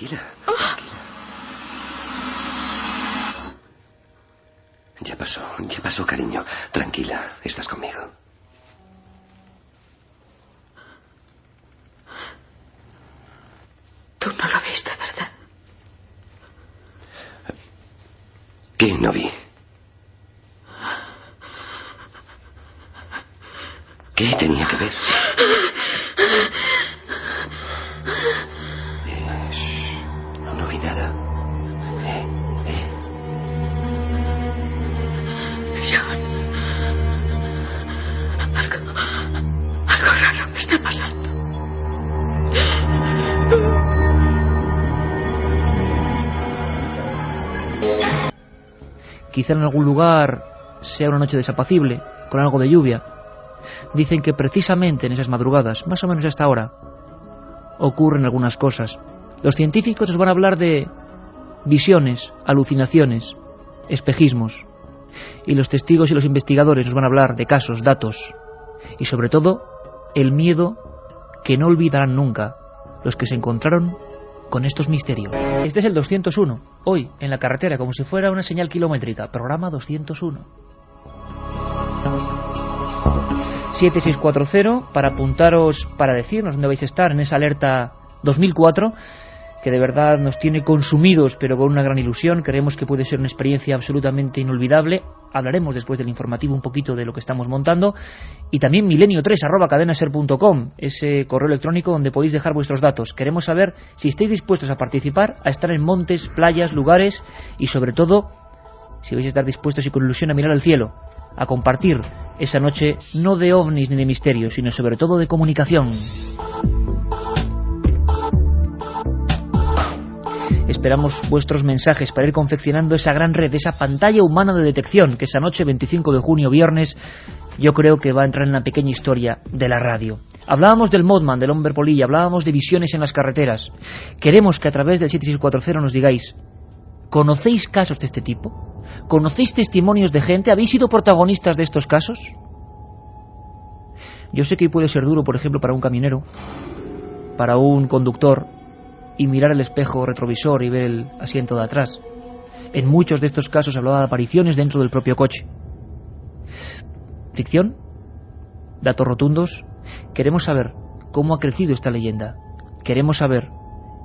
tranquila. Ya pasó, cariño. Tranquila, estás conmigo. Tú no lo viste, ¿verdad? ¿Qué no vi? ¿Qué tenía que ver? No vi nada. John. Algo raro me está pasando. Quizá en algún lugar sea una noche desapacible, con algo de lluvia. Dicen que precisamente en esas madrugadas, más o menos a esta hora, ocurren algunas cosas. Los científicos nos van a hablar de visiones, alucinaciones, espejismos. Y los testigos y los investigadores nos van a hablar de casos, datos. Y sobre todo, el miedo que no olvidarán nunca los que se encontraron con estos misterios. Este es el 201, hoy, en la carretera, como si fuera una señal kilométrica. Programa 201. 7640 para apuntaros, para decirnos dónde vais a estar en esa alerta 2004, que de verdad nos tiene consumidos, pero con una gran ilusión. Creemos que puede ser una experiencia absolutamente inolvidable. Hablaremos después del informativo un poquito de lo que estamos montando. Y también milenio3@cadenaser.com, ese correo electrónico donde podéis dejar vuestros datos. Queremos saber si estáis dispuestos a participar, a estar en montes, playas, lugares, y sobre todo, si vais a estar dispuestos y con ilusión a mirar al cielo, a compartir esa noche no de ovnis ni de misterios, sino sobre todo de comunicación. Esperamos vuestros mensajes para ir confeccionando esa gran red, esa pantalla humana de detección que esa noche, 25 de junio, viernes, yo creo que va a entrar en la pequeña historia de la radio. Hablábamos del Mothman, del hombre polilla, hablábamos de visiones en las carreteras. Queremos que a través del 7640 nos digáis, ¿conocéis casos de este tipo? ¿Conocéis testimonios de gente? ¿Habéis sido protagonistas de estos casos? Yo sé que puede ser duro, por ejemplo, para un camionero, para un conductor, y mirar el espejo retrovisor y ver el asiento de atrás. En muchos de estos casos hablaba de apariciones dentro del propio coche. ¿Ficción? ¿Datos rotundos? Queremos saber cómo ha crecido esta leyenda. Queremos saber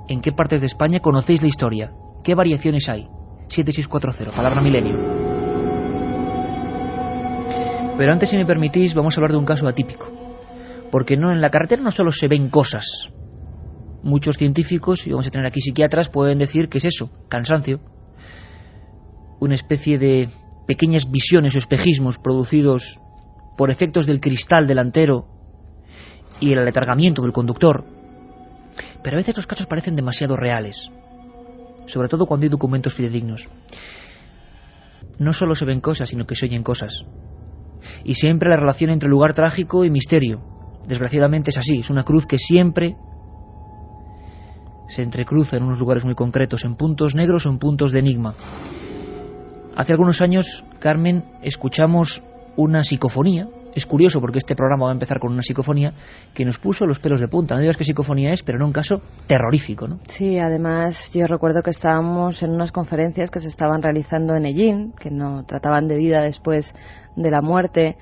en qué partes de España conocéis la historia. ¿Qué variaciones hay? 7640, palabra milenio. Pero antes, si me permitís, vamos a hablar de un caso atípico. Porque no, en la carretera no solo se ven cosas. Muchos científicos, y vamos a tener aquí psiquiatras, pueden decir que es eso, cansancio. Una especie de pequeñas visiones o espejismos producidos por efectos del cristal delantero y el aletargamiento del conductor. Pero a veces los casos parecen demasiado reales, sobre todo cuando hay documentos fidedignos. No solo se ven cosas, sino que se oyen cosas. Y siempre la relación entre lugar trágico y misterio. Desgraciadamente es así, es una cruz que siempre se entrecruza en unos lugares muy concretos, en puntos negros o en puntos de enigma. Hace algunos años, Carmen, escuchamos una psicofonía. Es curioso porque este programa va a empezar con una psicofonía que nos puso los pelos de punta. No digas qué psicofonía es, pero en un caso terrorífico, ¿no? Sí, además yo recuerdo que estábamos en unas conferencias que se estaban realizando en Ellín, que no trataban de vida después de la muerte.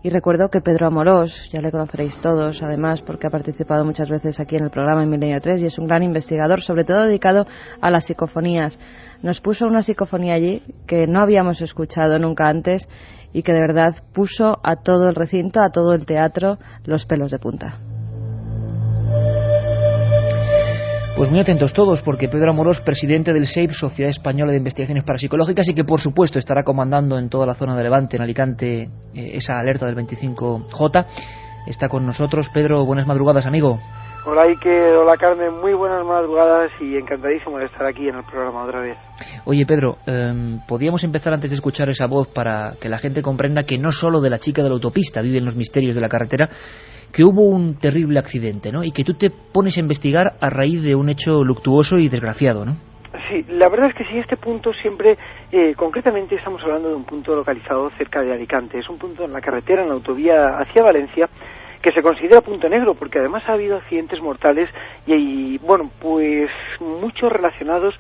Y recuerdo que Pedro Amorós, ya le conoceréis todos, además, porque ha participado muchas veces aquí en el programa en Milenio 3 y es un gran investigador, sobre todo dedicado a las psicofonías. Nos puso una psicofonía allí que no habíamos escuchado nunca antes y que de verdad puso a todo el recinto, a todo el teatro, los pelos de punta. Pues muy atentos todos, porque Pedro Amorós, presidente del SEIP, Sociedad Española de Investigaciones Parapsicológicas, y que por supuesto estará comandando en toda la zona de Levante, en Alicante, esa alerta del 25J, está con nosotros. Pedro, buenas madrugadas, amigo. Hola Ike, hola Carmen, muy buenas madrugadas y encantadísimo de estar aquí en el programa otra vez. Oye Pedro, podíamos empezar antes de escuchar esa voz para que la gente comprenda que no solo de la chica de la autopista viven los misterios de la carretera, que hubo un terrible accidente, ¿no? Y que tú te pones a investigar a raíz de un hecho luctuoso y desgraciado, ¿no? Sí, la verdad es que sí, este punto siempre, concretamente estamos hablando de un punto localizado cerca de Alicante. Es un punto en la carretera, en la autovía hacia Valencia, que se considera punto negro, porque además ha habido accidentes mortales y bueno, pues muchos relacionados,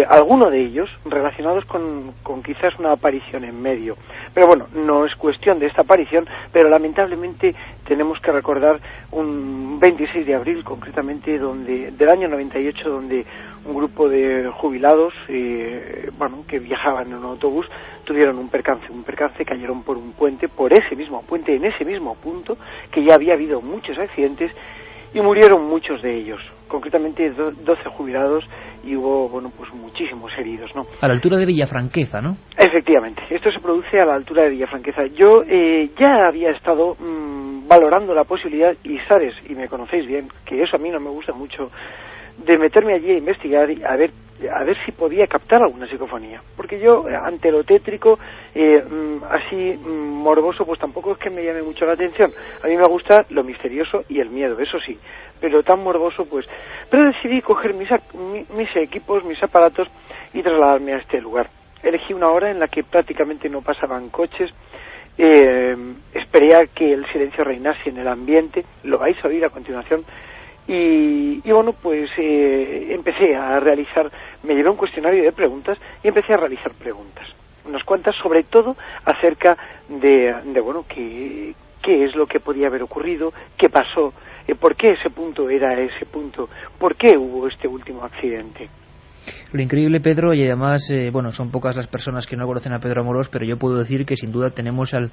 alguno de ellos relacionados con quizás una aparición en medio. Pero bueno, no es cuestión de esta aparición, pero lamentablemente tenemos que recordar un 26 de abril concretamente del año 98, donde un grupo de jubilados que viajaban en un autobús tuvieron un percance, cayeron por un puente, por ese mismo puente, en ese mismo punto, que ya había habido muchos accidentes y murieron muchos de ellos, concretamente 12 jubilados, y hubo, pues muchísimos heridos, ¿no? A la altura de Villafranqueza, ¿no? Efectivamente, esto se produce a la altura de Villafranqueza. Yo ya había estado valorando la posibilidad, y sabes, y me conocéis bien, que eso a mí no me gusta mucho, de meterme allí a investigar y a ver si podía captar alguna psicofonía, porque yo ante lo tétrico así morboso pues tampoco es que me llame mucho la atención. A mí me gusta lo misterioso y el miedo, eso sí, pero tan morboso pues. Pero decidí coger mis equipos, mis aparatos y trasladarme a este lugar. Elegí una hora en la que prácticamente no pasaban coches. Esperé a que el silencio reinase en el ambiente, lo vais a oír a continuación. Y bueno, pues empecé a realizar, me llevé un cuestionario de preguntas y empecé a realizar preguntas, unas cuantas, sobre todo acerca de bueno, qué es lo que podía haber ocurrido, qué pasó, por qué ese punto era ese punto, por qué hubo este último accidente. Lo increíble, Pedro, y además, son pocas las personas que no conocen a Pedro Amorós, pero yo puedo decir que sin duda tenemos al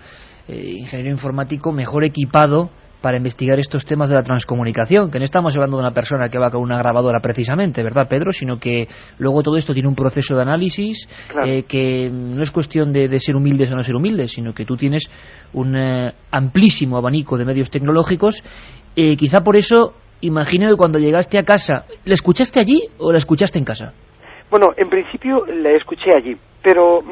ingeniero informático mejor equipado para investigar estos temas de la transcomunicación, que no estamos hablando de una persona que va con una grabadora precisamente, ¿verdad, Pedro? Sino que luego todo esto tiene un proceso de análisis, claro, que no es cuestión de ser humildes o no ser humildes, sino que tú tienes un amplísimo abanico de medios tecnológicos. Quizá por eso, imagino que cuando llegaste a casa, ¿la escuchaste allí o la escuchaste en casa? Bueno, en principio la escuché allí, pero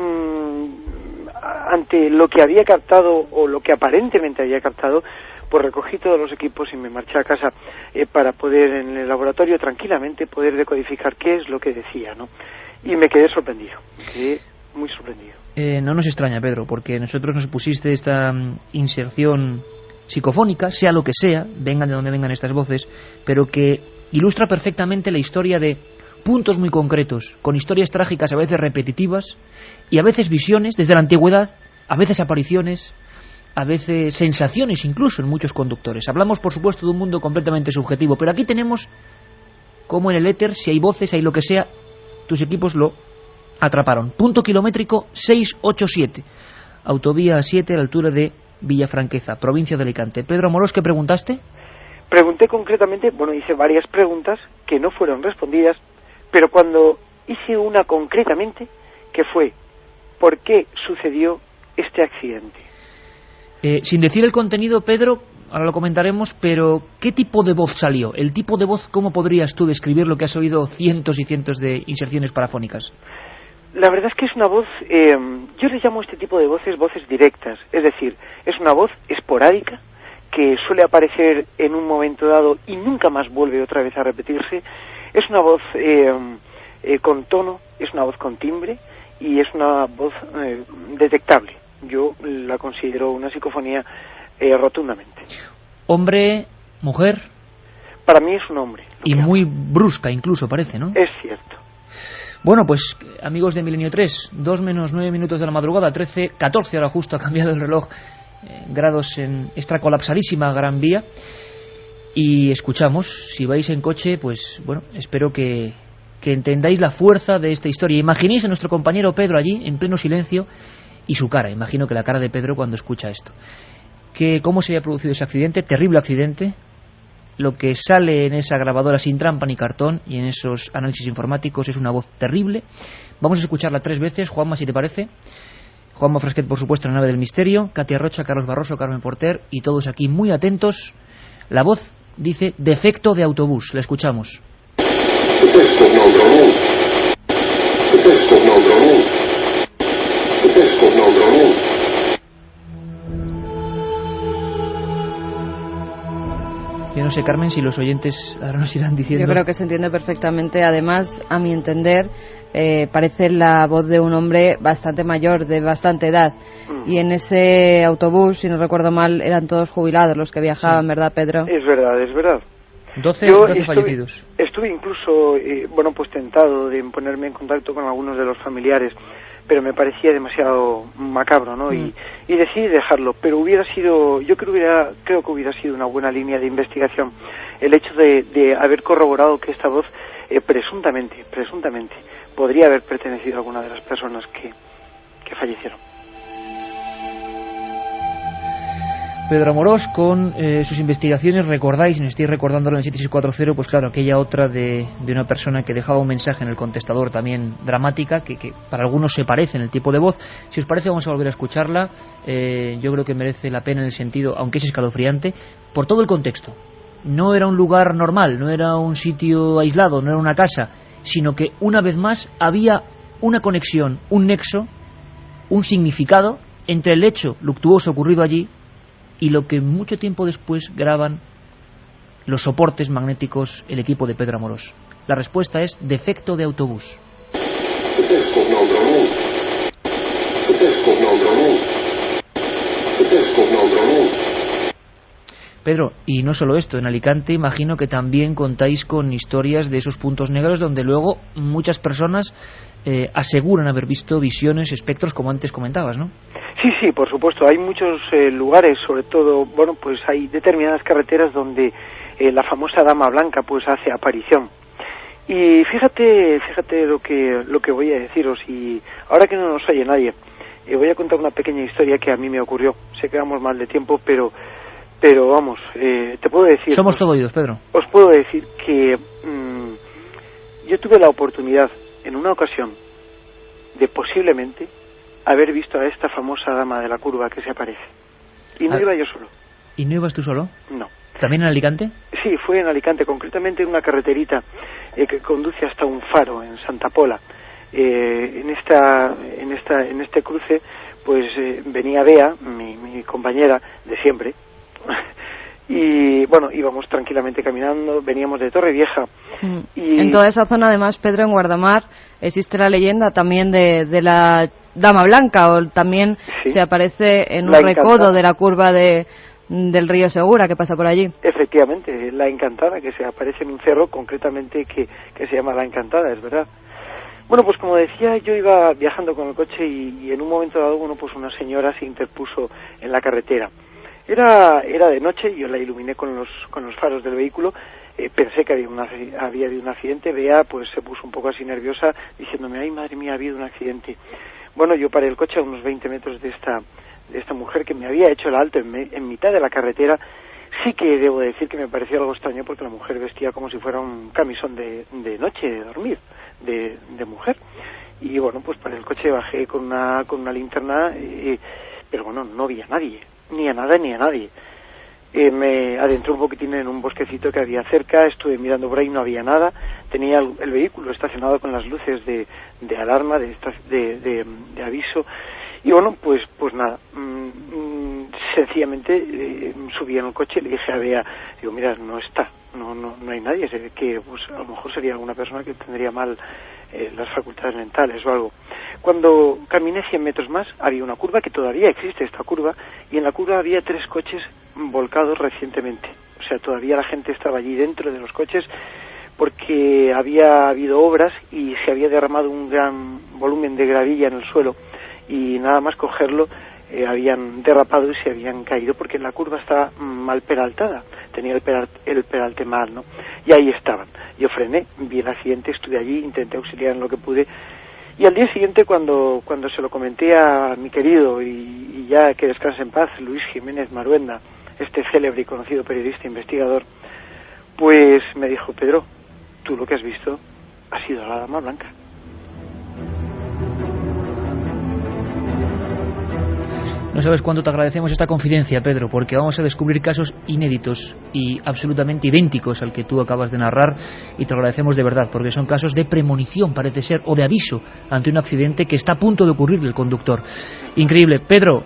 ante lo que había captado, o lo que aparentemente había captado, pues recogí todos los equipos y me marché a casa para poder en el laboratorio tranquilamente poder decodificar qué es lo que decía, ¿no? Y me quedé sorprendido, muy sorprendido. No nos extraña, Pedro, porque nosotros nos pusiste esta inserción psicofónica, sea lo que sea, vengan de donde vengan estas voces, pero que ilustra perfectamente la historia de puntos muy concretos, con historias trágicas a veces repetitivas, y a veces visiones desde la antigüedad, a veces apariciones, a veces sensaciones incluso en muchos conductores. Hablamos, por supuesto, de un mundo completamente subjetivo, pero aquí tenemos, como en el éter, si hay voces, hay lo que sea, tus equipos lo atraparon. Punto kilométrico 687, autovía 7 a la altura de Villafranqueza, provincia de Alicante. Pedro Amorós, ¿qué preguntaste? Pregunté concretamente, hice varias preguntas que no fueron respondidas, pero cuando hice una concretamente, que fue, ¿por qué sucedió este accidente? Sin decir el contenido, Pedro, ahora lo comentaremos, pero ¿qué tipo de voz salió? El tipo de voz, ¿cómo podrías tú describir lo que has oído cientos y cientos de inserciones parafónicas? La verdad es que es una voz, yo le llamo a este tipo de voces directas, es decir, es una voz esporádica que suele aparecer en un momento dado y nunca más vuelve otra vez a repetirse. Es una voz con tono, es una voz con timbre y es una voz detectable. Yo la considero una psicofonía rotundamente. ¿Hombre, mujer? Para mí es un hombre. Y muy brusca incluso, parece, ¿no? Es cierto. Bueno, pues amigos de Milenio 3, 2 menos 9 minutos de la madrugada, 14 ahora justo ha cambiado el reloj, grados en esta colapsadísima Gran Vía. Y escuchamos, si vais en coche, pues bueno, espero que entendáis la fuerza de esta historia. Imaginéis a nuestro compañero Pedro allí, en pleno silencio, y su cara, imagino que la cara de Pedro cuando escucha esto. ¿Cómo se había producido ese accidente? Terrible accidente. Lo que sale en esa grabadora sin trampa ni cartón y en esos análisis informáticos es una voz terrible. Vamos a escucharla 3 veces, Juanma, si te parece. Juanma Frasquet, por supuesto, en la nave del misterio, Katia Rocha, Carlos Barroso, Carmen Porter y todos aquí muy atentos. La voz dice defecto de autobús. La escuchamos. Defecto de autobús. Defecto de autobús. Defecto de autobús. Yo no sé, Carmen, si los oyentes ahora nos irán diciendo... Yo creo que se entiende perfectamente. Además, a mi entender, parece la voz de un hombre bastante mayor, de bastante edad. Y en ese autobús, si no recuerdo mal, eran todos jubilados los que viajaban, sí. ¿Verdad, Pedro? Es verdad, es verdad. 12 fallecidos. Estuve incluso, bueno, pues tentado de ponerme en contacto con algunos de los familiares, pero me parecía demasiado macabro, ¿no? Y decidí dejarlo, pero yo creo que hubiera sido una buena línea de investigación el hecho de haber corroborado que esta voz presuntamente podría haber pertenecido a alguna de las personas que fallecieron. Pedro Amorós, con sus investigaciones, recordáis, y me estoy recordándolo en el 7640, pues claro, aquella otra de una persona que dejaba un mensaje en el contestador también dramática, que para algunos se parece en el tipo de voz. Si os parece, vamos a volver a escucharla. Yo creo que merece la pena en el sentido, aunque es escalofriante, por todo el contexto. No era un lugar normal, no era un sitio aislado, no era una casa, sino que una vez más había una conexión, un nexo, un significado entre el hecho luctuoso ocurrido allí y lo que mucho tiempo después graban los soportes magnéticos el equipo de Pedro Amorós. La respuesta es defecto de autobús. Pedro, y no solo esto, en Alicante imagino que también contáis con historias de esos puntos negros donde luego muchas personas aseguran haber visto visiones, espectros, como antes comentabas, ¿no? Sí, por supuesto. Hay muchos lugares, sobre todo, bueno, pues hay determinadas carreteras donde la famosa Dama Blanca pues hace aparición. Y fíjate lo que voy a deciros, y ahora que no nos oye nadie, voy a contar una pequeña historia que a mí me ocurrió. Sé que vamos mal de tiempo, pero vamos, te puedo decir... Somos todo oídos, Pedro. Os puedo decir que yo tuve la oportunidad, en una ocasión, de posiblemente haber visto a esta famosa dama de la curva que se aparece. Y no iba yo solo. ¿Y no ibas tú solo? No. ¿También en Alicante? Sí, fue en Alicante, concretamente en una carreterita que conduce hasta un faro en Santa Pola. En este cruce, pues venía Bea, mi compañera de siempre, y bueno, íbamos tranquilamente caminando, veníamos de Torrevieja. Y en toda esa zona, además, Pedro, en Guardamar, existe la leyenda también de la Dama Blanca, o también sí, se aparece en un recodo de la curva del río Segura, que pasa por allí. Efectivamente, la Encantada, que se aparece en un cerro concretamente que se llama La Encantada, es verdad. Bueno, pues como decía, yo iba viajando con el coche y en un momento dado, bueno, pues una señora se interpuso en la carretera. Era de noche, yo la iluminé con los faros del vehículo. Pensé que había habido un accidente. Bea pues se puso un poco así nerviosa, diciéndome, ay madre mía, ha habido un accidente. Bueno, yo paré el coche a unos 20 metros de esta mujer que me había hecho el alto en mitad de la carretera. Sí que debo decir que me pareció algo extraño porque la mujer vestía como si fuera un camisón de noche, de dormir, de mujer. Y bueno, pues paré el coche, bajé con una linterna, pero bueno, no vi a nadie, ni a nada ni a nadie. Me adentré un poquitín en un bosquecito que había cerca, estuve mirando por ahí, no había nada. Tenía el vehículo estacionado con las luces de alarma, de aviso. Y bueno, pues nada, sencillamente subí en el coche y le dije a Bea, digo, mira, no hay nadie, que pues a lo mejor sería alguna persona que tendría mal las facultades mentales o algo. Cuando caminé 100 metros más, había una curva, que todavía existe esta curva, y en la curva había 3 coches volcados recientemente. O sea, todavía la gente estaba allí dentro de los coches porque había habido obras y se había derramado un gran volumen de gravilla en el suelo y nada más cogerlo habían derrapado y se habían caído porque la curva estaba mal peraltada, tenía el peralte mal, ¿no? Y ahí estaban. Yo frené, vi el accidente, estuve allí, intenté auxiliar en lo que pude. Y al día siguiente, cuando se lo comenté a mi querido y ya que descanse en paz, Luis Jiménez Maruenda, este célebre y conocido periodista e investigador, pues me dijo, Pedro, tú lo que has visto ha sido la Dama Blanca. No sabes cuánto te agradecemos esta confidencia, Pedro, porque vamos a descubrir casos inéditos y absolutamente idénticos al que tú acabas de narrar, y te lo agradecemos de verdad, porque son casos de premonición, parece ser, o de aviso ante un accidente que está a punto de ocurrirle al conductor. Increíble. Pedro,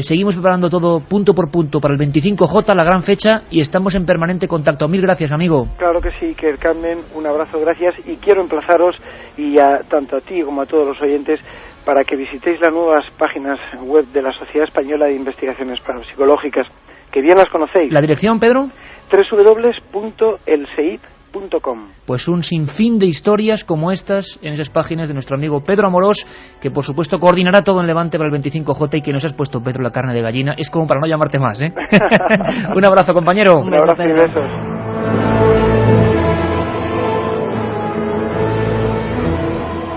seguimos preparando todo punto por punto para el 25J, la gran fecha, y estamos en permanente contacto. Mil gracias, amigo. Claro que sí, que Carmen, un abrazo, gracias, y quiero emplazaros, y tanto a ti como a todos los oyentes, para que visitéis las nuevas páginas web de la Sociedad Española de Investigaciones Parapsicológicas, que bien las conocéis. ¿La dirección, Pedro? www.elseip.com. Pues un sinfín de historias como estas en esas páginas de nuestro amigo Pedro Amorós, que por supuesto coordinará todo en Levante para el 25J, y que nos has puesto, Pedro, la carne de gallina. Es como para no llamarte más, ¿eh? Un abrazo, compañero. Un abrazo y besos.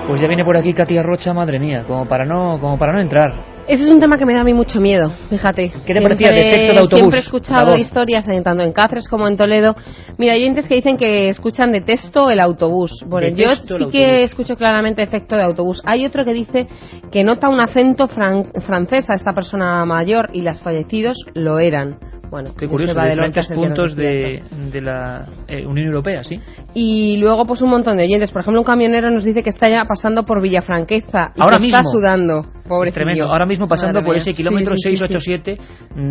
Pues ya viene por aquí Katia Rocha, madre mía, como para no entrar. Ese es un tema que me da a mí mucho miedo, fíjate. ¿Qué te parecía de efecto de autobús? Siempre he escuchado historias, tanto en Cáceres como en Toledo. Mira, hay oyentes que dicen que escuchan de texto el autobús. Bueno, yo sí que escucho claramente efecto de autobús. Hay otro que dice que nota un acento francés a esta persona mayor, y los fallecidos lo eran. Bueno, qué curioso, de diferentes puntos de la Unión Europea, ¿sí? Y luego, pues un montón de oyentes. Por ejemplo, un camionero nos dice que está ya pasando por Villafranqueza y ahora que mismo está sudando. Pobrecillo. Es tremendo. Ahora mismo pasando por ese kilómetro sí. 687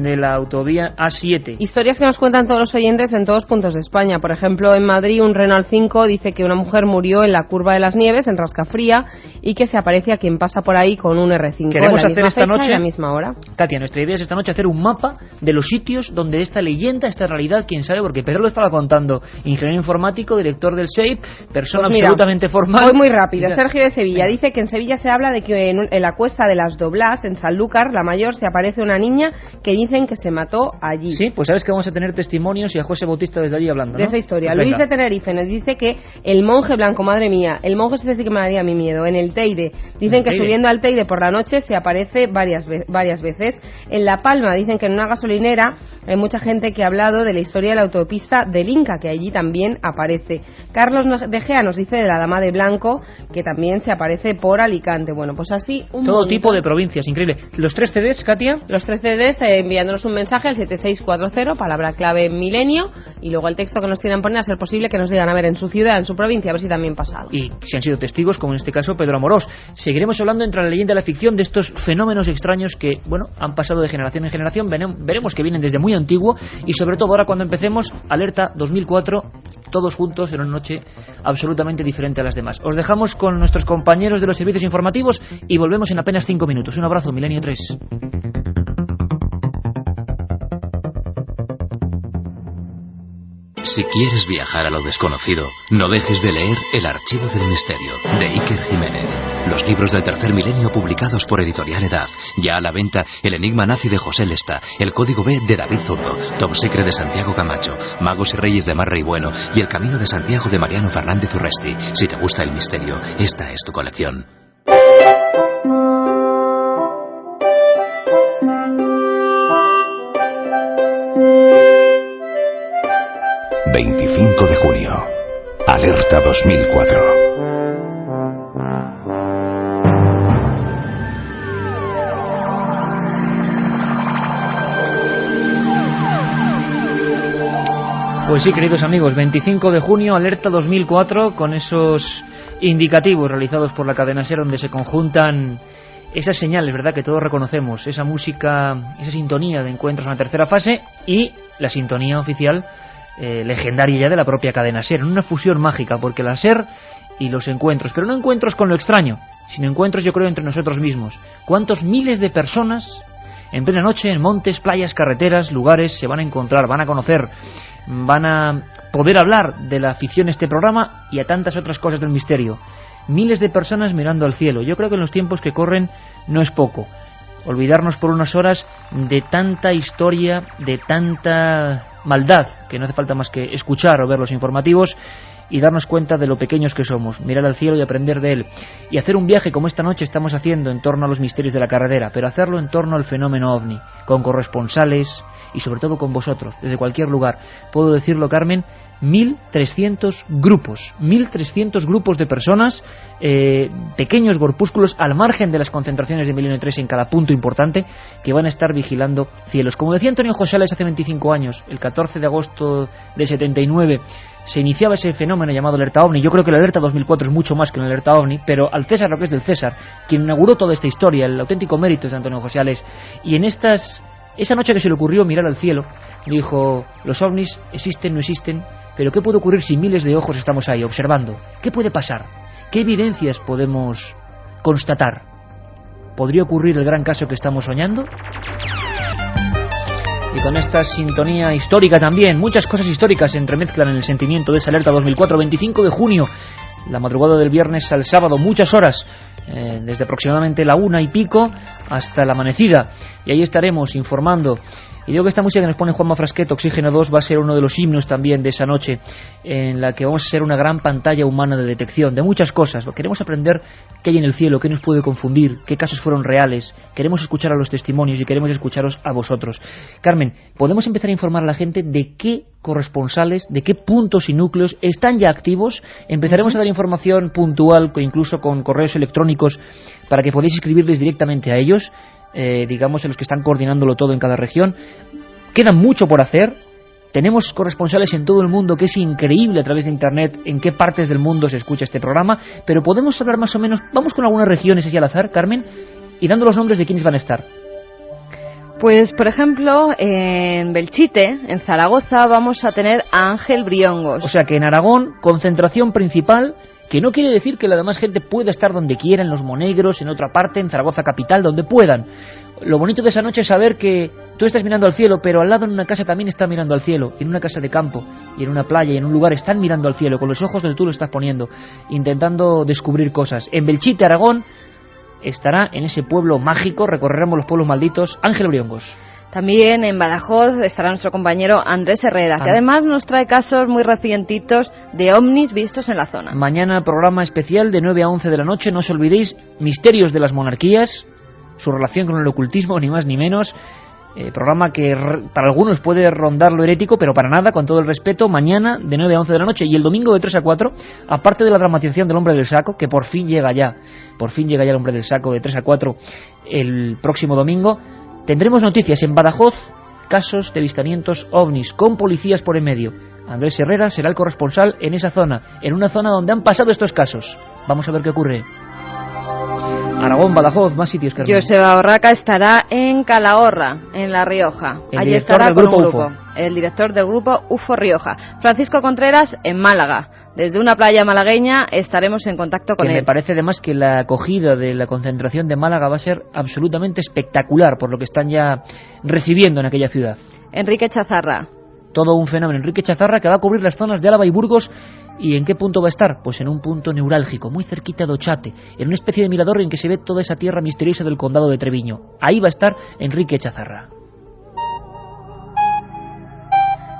de la autovía A7. Historias que nos cuentan todos los oyentes en todos puntos de España. Por ejemplo, en Madrid, un Renault 5 dice que una mujer murió en la Curva de las Nieves, en Rascafría, y que se aparece a quien pasa por ahí con un R5. Queremos hacer esta noche, a la misma hora. Katia, nuestra idea es esta noche hacer un mapa de los sitios donde esta leyenda, esta realidad, quién sabe, porque Pedro lo estaba contando, ingeniero informático, director del SEIP, persona pues mira, absolutamente formal. Voy muy rápido. Sergio de Sevilla dice que en Sevilla se habla de que en la cuesta de las Doblas, en Sanlúcar, la Mayor, se aparece una niña que dicen que se mató allí. Sí, pues sabes que vamos a tener testimonios y a José Bautista desde allí hablando, ¿no? De esa historia. Pues Luis de Tenerife nos dice que el monje blanco, madre mía, el monje sí que me daría mi miedo. En el Teide, dicen que subiendo al Teide por la noche se aparece varias veces. En La Palma dicen que en una gasolinera hay mucha gente que ha hablado de la historia de la autopista del Inca, que allí también aparece. Carlos de Gea nos dice de la Dama de Blanco, que también se aparece por Alicante. Bueno, pues así todo tipo de provincias, increíble. Los 3 CDs, Katia. Los 3 CDs, enviándonos un mensaje al 7640, palabra clave milenio, y luego el texto que nos quieran poner, a ser posible que nos digan a ver en su ciudad, en su provincia, a ver si también pasado. Y si han sido testigos, como en este caso Pedro Amorós. Seguiremos hablando entre la leyenda y la ficción de estos fenómenos extraños que, bueno, han pasado de generación en generación. Veremos que vienen desde muy antiguo, y sobre todo ahora cuando empecemos, Alerta 2004, todos juntos en una noche absolutamente diferente a las demás. Os dejamos con nuestros compañeros de los servicios informativos y volvemos en apenas 5 minutos. Un abrazo, Milenio 3. Si quieres viajar a lo desconocido, no dejes de leer El Archivo del Misterio, de Iker Jiménez. Los libros del tercer milenio publicados por Editorial Edad. Ya a la venta El Enigma Nazi de José Lesta, El Código B de David Zurdo, Top Secret de Santiago Camacho, Magos y Reyes de Marra y Bueno y El Camino de Santiago de Mariano Fernández Urresti. Si te gusta el misterio, esta es tu colección. ...25 de junio... Alerta 2004... Pues sí, queridos amigos, 25 de junio, Alerta 2004, con esos indicativos realizados por la cadena SER, donde se conjuntan esas señales, ¿verdad?, que todos reconocemos, esa música, esa sintonía de encuentros en la tercera fase y la sintonía oficial legendaria ya de la propia cadena SER, en una fusión mágica, porque la SER y los encuentros, pero no encuentros con lo extraño, sino encuentros, yo creo, entre nosotros mismos. ¿Cuántos miles de personas en plena noche, en montes, playas, carreteras, lugares, se van a encontrar, van a conocer, van a poder hablar de la ficción este programa y a tantas otras cosas del misterio? Miles de personas mirando al cielo. Yo creo que en los tiempos que corren no es poco olvidarnos por unas horas de tanta historia, de tanta maldad, que no hace falta más que escuchar o ver los informativos y darnos cuenta de lo pequeños que somos, mirar al cielo y aprender de él, y hacer un viaje como esta noche estamos haciendo en torno a los misterios de la carretera, pero hacerlo en torno al fenómeno OVNI, con corresponsales y sobre todo con vosotros, desde cualquier lugar. Puedo decirlo, Carmen, 1.300 grupos, 1.300 grupos de personas, pequeños corpúsculos al margen de las concentraciones de Milenio 3 en cada punto importante, que van a estar vigilando cielos. Como decía Antonio Josales hace 25 años, el 14 de agosto de 79, se iniciaba ese fenómeno llamado alerta OVNI. Yo creo que la alerta 2004 es mucho más que una alerta OVNI, pero al César lo que es del César, quien inauguró toda esta historia, el auténtico mérito es de Antonio Josales. Y en esa noche que se le ocurrió mirar al cielo, dijo, los OVNIs existen, no existen, pero ¿qué puede ocurrir si miles de ojos estamos ahí observando? ¿Qué puede pasar? ¿Qué evidencias podemos constatar? ¿Podría ocurrir el gran caso que estamos soñando? Y con esta sintonía histórica también, muchas cosas históricas se entremezclan en el sentimiento de esa alerta 2004, 25 de junio, la madrugada del viernes al sábado, muchas horas, desde aproximadamente la 1 y pico hasta la amanecida. Y ahí estaremos informando. Y digo que esta música que nos pone Juanma Frasquet, Oxígeno 2, va a ser uno de los himnos también de esa noche, en la que vamos a ser una gran pantalla humana de detección de muchas cosas. Queremos aprender qué hay en el cielo, qué nos puede confundir, qué casos fueron reales. Queremos escuchar a los testimonios y queremos escucharos a vosotros. Carmen, ¿podemos empezar a informar a la gente de qué corresponsales, de qué puntos y núcleos están ya activos? Empezaremos a dar información puntual, incluso con correos electrónicos, para que podáis escribirles directamente a ellos. Digamos, en los que están coordinándolo todo en cada región. Queda mucho por hacer. Tenemos corresponsales en todo el mundo, que es increíble a través de internet en qué partes del mundo se escucha este programa, pero podemos hablar más o menos, vamos con algunas regiones así al azar, Carmen, y dando los nombres de quienes van a estar. Pues, por ejemplo, en Belchite, en Zaragoza, vamos a tener a Ángel Briongos. O sea que en Aragón, concentración principal, que no quiere decir que la demás gente pueda estar donde quiera, en Los Monegros, en otra parte, en Zaragoza capital, donde puedan. Lo bonito de esa noche es saber que tú estás mirando al cielo, pero al lado en una casa también está mirando al cielo, en una casa de campo, y en una playa, y en un lugar están mirando al cielo, con los ojos donde tú lo estás poniendo, intentando descubrir cosas. En Belchite, Aragón, estará en ese pueblo mágico, recorreremos los pueblos malditos, Ángel Briongos. También en Badajoz estará nuestro compañero Andrés Herrera, que además nos trae casos muy recientitos de ovnis vistos en la zona. Mañana programa especial de 9 a 11 de la noche, no os olvidéis, misterios de las monarquías, su relación con el ocultismo, ni más ni menos. Programa que para algunos puede rondar lo herético, pero para nada, con todo el respeto, mañana de 9 a 11 de la noche y el domingo de 3 a 4, aparte de la dramatización del Hombre del Saco, que por fin llega ya el Hombre del Saco de 3 a 4 el próximo domingo. Tendremos noticias en Badajoz, casos de avistamientos ovnis, con policías por en medio. Andrés Herrera será el corresponsal en esa zona, en una zona donde han pasado estos casos. Vamos a ver qué ocurre. Aragón, Badajoz, más sitios, Carmen. Joseba Orraca estará en Calahorra, en La Rioja. Allí estará con un grupo. El director del grupo UFO Rioja. Francisco Contreras en Málaga. Desde una playa malagueña estaremos en contacto con él. Me parece además que la acogida de la concentración de Málaga va a ser absolutamente espectacular por lo que están ya recibiendo en aquella ciudad. Enrique Chazarra. Todo un fenómeno. Enrique Chazarra, que va a cubrir las zonas de Álava y Burgos. ¿Y en qué punto va a estar? Pues en un punto neurálgico, muy cerquita de Ochate, en una especie de mirador en que se ve toda esa tierra misteriosa del condado de Treviño. Ahí va a estar Enrique Chazarra.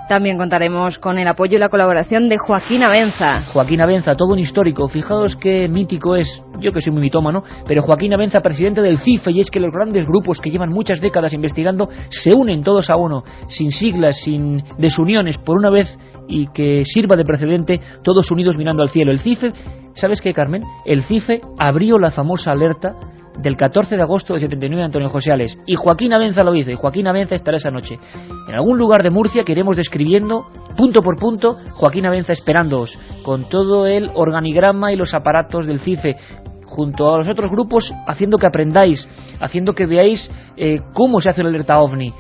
También contaremos con el apoyo y la colaboración de Joaquín Abenza. Joaquín Abenza, todo un histórico. Fijaos qué mítico es, yo que soy muy mitómano, pero Joaquín Abenza, presidente del CIFE, y es que los grandes grupos que llevan muchas décadas investigando se unen todos a uno, sin siglas, sin desuniones, por una vez, y que sirva de precedente, todos unidos mirando al cielo. El CIFE, ¿sabes qué, Carmen? El CIFE abrió la famosa alerta del 14 de agosto de 79 de Antonio Josales, y Joaquín Abenza lo hizo, y Joaquín Abenza estará esa noche en algún lugar de Murcia que iremos describiendo punto por punto. Joaquín Abenza esperándoos con todo el organigrama y los aparatos del CIFE, junto a los otros grupos, haciendo que aprendáis, haciendo que veáis cómo se hace la alerta OVNI,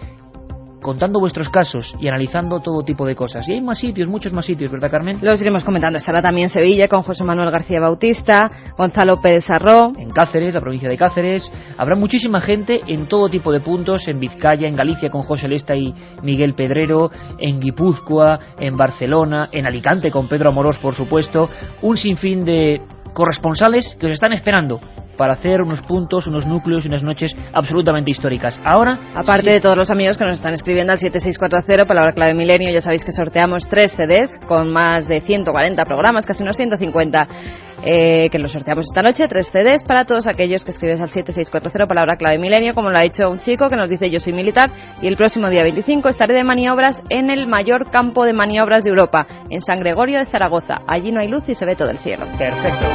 contando vuestros casos y analizando todo tipo de cosas. Y hay más sitios, muchos más sitios, ¿verdad, Carmen? Los iremos comentando. Estará también Sevilla con José Manuel García Bautista, Gonzalo Pérez Sarró. En Cáceres, la provincia de Cáceres. Habrá muchísima gente en todo tipo de puntos, en Vizcaya, en Galicia con José Lesta y Miguel Pedrero, en Guipúzcoa, en Barcelona, en Alicante con Pedro Amorós, por supuesto. Un sinfín de corresponsales que os están esperando para hacer unos puntos, unos núcleos y unas noches absolutamente históricas. Ahora, aparte de todos los amigos que nos están escribiendo al 7640, palabra clave milenio, ya sabéis que sorteamos 3 CDs con más de 140 programas, casi unos 150, que los sorteamos esta noche, 3 CDs para todos aquellos que escribes al 7640, palabra clave milenio, como lo ha hecho un chico que nos dice: yo soy militar y el próximo día 25 estaré de maniobras en el mayor campo de maniobras de Europa, en San Gregorio de Zaragoza. Allí no hay luz y se ve todo el cielo. Perfecto.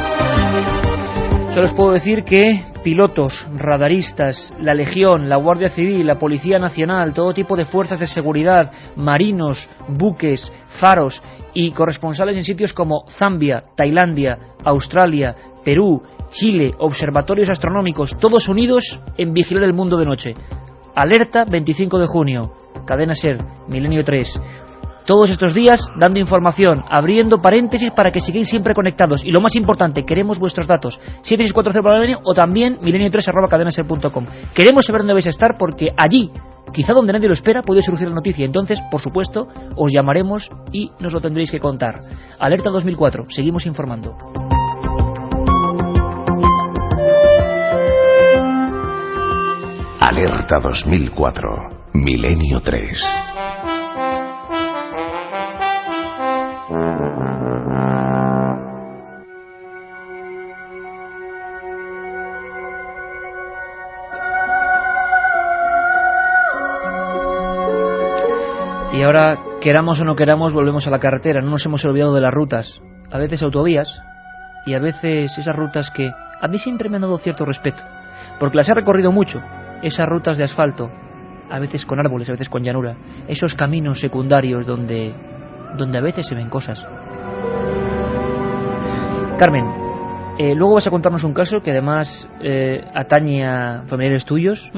Solo os puedo decir que pilotos, radaristas, la Legión, la Guardia Civil, la Policía Nacional, todo tipo de fuerzas de seguridad, marinos, buques, faros y corresponsales en sitios como Zambia, Tailandia, Australia, Perú, Chile, observatorios astronómicos, todos unidos en vigilar el mundo de noche. Alerta 25 de junio, Cadena SER, Milenio 3. Todos estos días dando información, abriendo paréntesis para que sigáis siempre conectados. Y lo más importante, queremos vuestros datos. 7640 o también milenio3@cadenaser.com. Queremos saber dónde vais a estar, porque allí, quizá donde nadie lo espera, puede surgir la noticia. Entonces, por supuesto, os llamaremos y nos lo tendréis que contar. Alerta 2004, seguimos informando. Alerta 2004, Milenio 3. Y ahora, queramos o no queramos, volvemos a la carretera. No nos hemos olvidado de las rutas. A veces autovías y a veces esas rutas que a mí siempre me han dado cierto respeto, porque las he recorrido mucho. Esas rutas de asfalto, a veces con árboles, a veces con llanura. Esos caminos secundarios donde a veces se ven cosas. Carmen, luego vas a contarnos un caso que además atañe a familiares tuyos,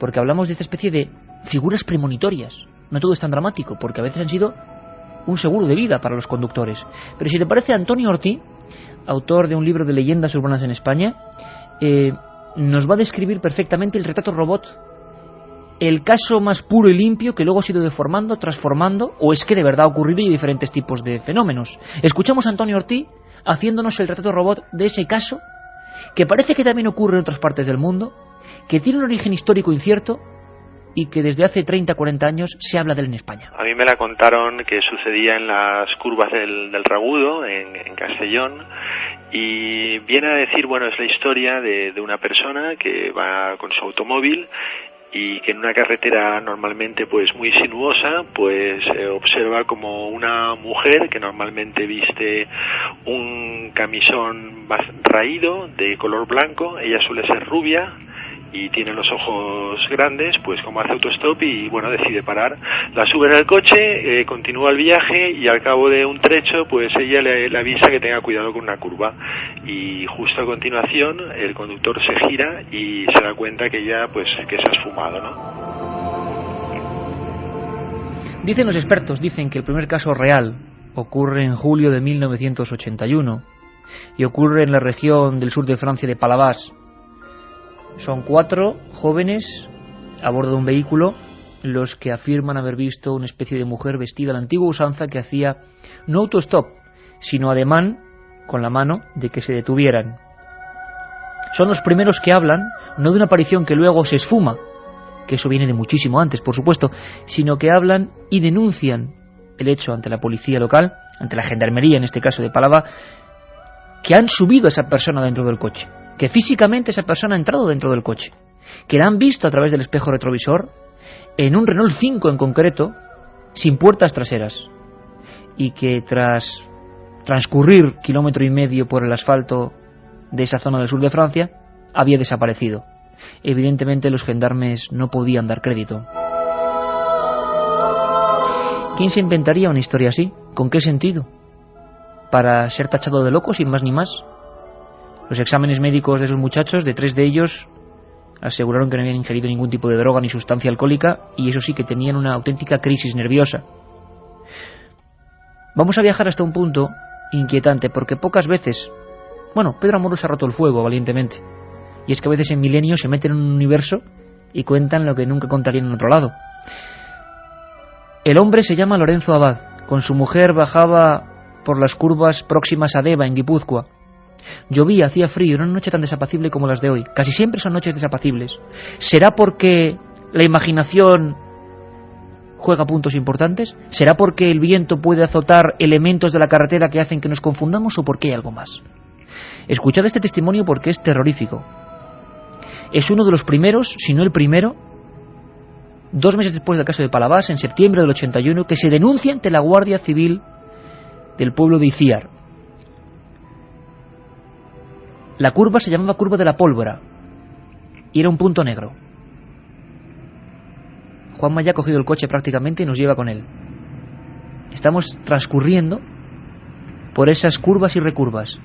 porque hablamos de esta especie de figuras premonitorias. No todo es tan dramático, porque a veces han sido un seguro de vida para los conductores. Pero si te parece, Antonio Ortí, autor de un libro de leyendas urbanas en España, nos va a describir perfectamente el retrato robot, el caso más puro y limpio que luego ha sido deformando, transformando, o es que de verdad ha ocurrido, y diferentes tipos de fenómenos. Escuchamos a Antonio Ortí haciéndonos el retrato robot de ese caso, que parece que también ocurre en otras partes del mundo, que tiene un origen histórico incierto, y que desde hace 30-40 años se habla de él en España. A mí me la contaron que sucedía en las curvas del Ragudo, en Castellón, y viene a decir, bueno, es la historia de una persona que va con su automóvil y que en una carretera normalmente pues muy sinuosa, pues observa como una mujer que normalmente viste un camisón raído de color blanco, ella suele ser rubia y tiene los ojos grandes, pues como hace autostop y bueno, decide parar, la sube en el coche, continúa el viaje y al cabo de un trecho pues ella le avisa que tenga cuidado con una curva y justo a continuación el conductor se gira y se da cuenta que ella pues que se ha esfumado, ¿no? Dicen los expertos, dicen que el primer caso real ocurre en julio de 1981 y ocurre en la región del sur de Francia de Palavas. Son 4 jóvenes a bordo de un vehículo los que afirman haber visto una especie de mujer vestida a la antigua usanza que hacía no autostop, sino ademán con la mano de que se detuvieran. Son los primeros que hablan, no de una aparición que luego se esfuma, que eso viene de muchísimo antes, por supuesto, sino que hablan y denuncian el hecho ante la policía local, ante la gendarmería en este caso de Palavas, que han subido a esa persona dentro del coche, que físicamente esa persona ha entrado dentro del coche, que la han visto a través del espejo retrovisor, en un Renault 5 en concreto, sin puertas traseras, y que tras transcurrir 1,5 kilómetros por el asfalto de esa zona del sur de Francia, había desaparecido. Evidentemente los gendarmes no podían dar crédito. ¿Quién se inventaría una historia así? ¿Con qué sentido? ¿Para ser tachado de loco sin más ni más? Los exámenes médicos de esos muchachos, de 3 de ellos, aseguraron que no habían ingerido ningún tipo de droga ni sustancia alcohólica, y eso sí, que tenían una auténtica crisis nerviosa. Vamos a viajar hasta un punto inquietante, porque pocas veces... Bueno, Pedro Amorós ha roto el fuego valientemente, y es que a veces en Milenio se meten en un universo y cuentan lo que nunca contarían en otro lado. El hombre se llama Lorenzo Abad. Con su mujer bajaba por las curvas próximas a Deva, en Guipúzcoa. Llovía, hacía frío, era una noche tan desapacible como las de hoy. Casi siempre son noches desapacibles. ¿Será porque la imaginación juega puntos importantes? ¿Será porque el viento puede azotar elementos de la carretera que hacen que nos confundamos o porque hay algo más? Escuchad este testimonio porque es terrorífico. Es uno de los primeros, si no el primero, 2 meses después del caso de Palavas, en septiembre del 81, que se denuncia ante la Guardia Civil del pueblo de Iciar. La curva se llamaba Curva de la Pólvora y era un punto negro. Juanma ya ha cogido el coche prácticamente y nos lleva con él. Estamos transcurriendo por esas curvas y recurvas.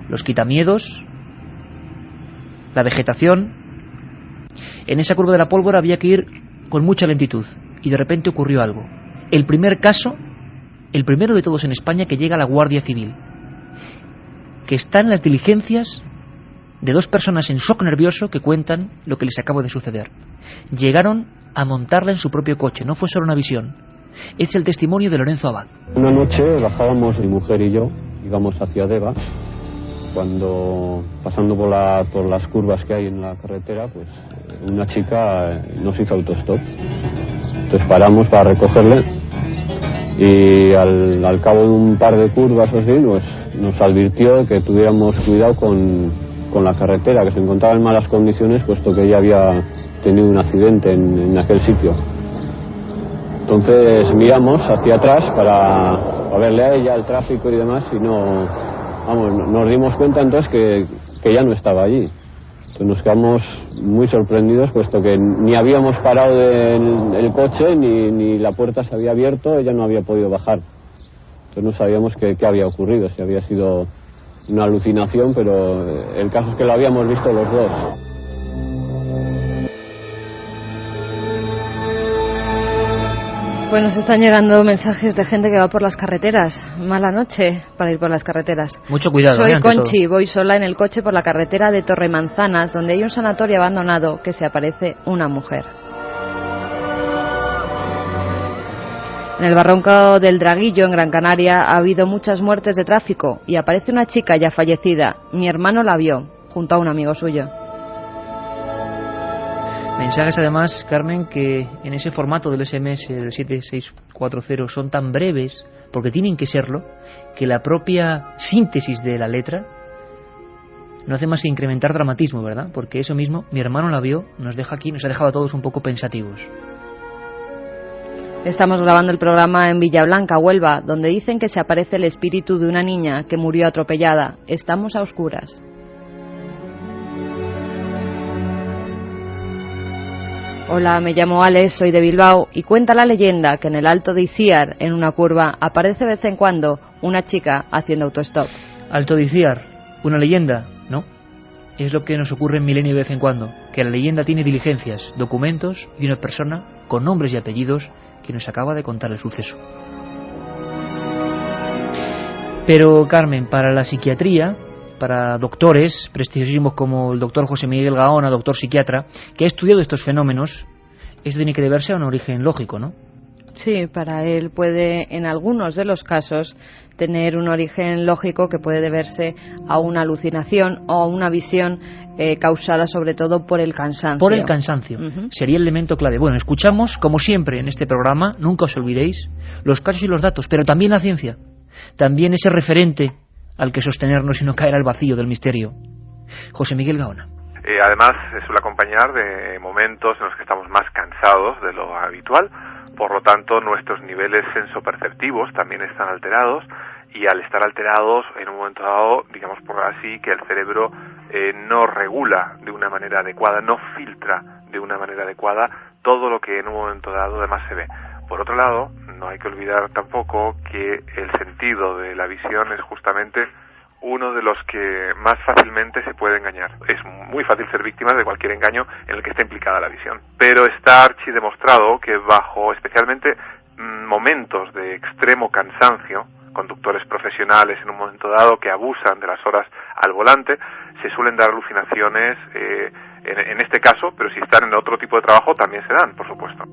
Los quitamiedos, la vegetación. En esa Curva de la Pólvora había que ir con mucha lentitud y de repente ocurrió algo. El primer caso, el primero de todos en España, que llega a la Guardia Civil, que está en las diligencias de 2 personas en shock nervioso que cuentan lo que les acaba de suceder. Llegaron a montarla en su propio coche, no fue solo una visión. Es el testimonio de Lorenzo Abad. Una noche bajábamos mi mujer y yo, íbamos hacia Deva, cuando pasando por las curvas que hay en la carretera, pues una chica nos hizo autostop. Entonces paramos para recogerle y al cabo de un par de curvas o así, pues nos advirtió que tuviéramos cuidado con la carretera, que se encontraba en malas condiciones, puesto que ella había tenido un accidente en aquel sitio. Entonces miramos hacia atrás para verle a ella el tráfico y demás, y nos dimos cuenta entonces que ya no estaba allí. Entonces nos quedamos muy sorprendidos, puesto que ni habíamos parado el coche, ni la puerta se había abierto, ella no había podido bajar. Entonces no sabíamos qué había ocurrido, si había sido una alucinación, pero el caso es que lo habíamos visto los dos. Pues nos están llegando mensajes de gente que va por las carreteras. Mala noche para ir por las carreteras. Mucho cuidado. Soy Conchi, voy sola en el coche por la carretera de Torremanzanas, donde hay un sanatorio abandonado que se aparece una mujer. En el barranco del Draguillo, en Gran Canaria, ha habido muchas muertes de tráfico y aparece una chica ya fallecida. Mi hermano la vio, junto a un amigo suyo. Mensajes además, Carmen, que en ese formato del SMS del 7640 son tan breves, porque tienen que serlo, que la propia síntesis de la letra no hace más que incrementar dramatismo, ¿verdad? Porque eso mismo, mi hermano la vio, nos deja aquí, nos ha dejado a todos un poco pensativos. Estamos grabando el programa en Villablanca, Huelva, donde dicen que se aparece el espíritu de una niña que murió atropellada. Estamos a oscuras. Hola, me llamo Alex, soy de Bilbao y cuenta la leyenda que en el Alto de Iciar, en una curva, aparece de vez en cuando una chica haciendo autostop. Alto de Iciar, ¿una leyenda? No. Es lo que nos ocurre en Milenio de vez en cuando, que la leyenda tiene diligencias, documentos y una persona con nombres y apellidos que nos acaba de contar el suceso. Pero, Carmen, para la psiquiatría, para doctores prestigiosísimos como el doctor José Miguel Gaona, doctor psiquiatra, que ha estudiado estos fenómenos, esto tiene que deberse a un origen lógico, ¿no? Sí, para él puede, en algunos de los casos, tener un origen lógico que puede deberse a una alucinación o a una visión causada sobre todo por el cansancio. Por el cansancio. Sería el elemento clave. Bueno, escuchamos, como siempre en este programa, nunca os olvidéis, los casos y los datos, pero también la ciencia. También ese referente al que sostenernos y no caer al vacío del misterio. José Miguel Gaona. Además, suele acompañar de momentos en los que estamos más cansados de lo habitual, por lo tanto nuestros niveles sensoperceptivos también están alterados, y al estar alterados en un momento dado, digamos por así, que el cerebro no regula de una manera adecuada, no filtra de una manera adecuada todo lo que en un momento dado además se ve. Por otro lado, no hay que olvidar tampoco que el sentido de la visión es justamente uno de los que más fácilmente se puede engañar. Es muy fácil ser víctima de cualquier engaño en el que esté implicada la visión. Pero está archidemostrado que bajo especialmente momentos de extremo cansancio, conductores profesionales en un momento dado que abusan de las horas al volante, se suelen dar alucinaciones en este caso, pero si están en otro tipo de trabajo también se dan, por supuesto.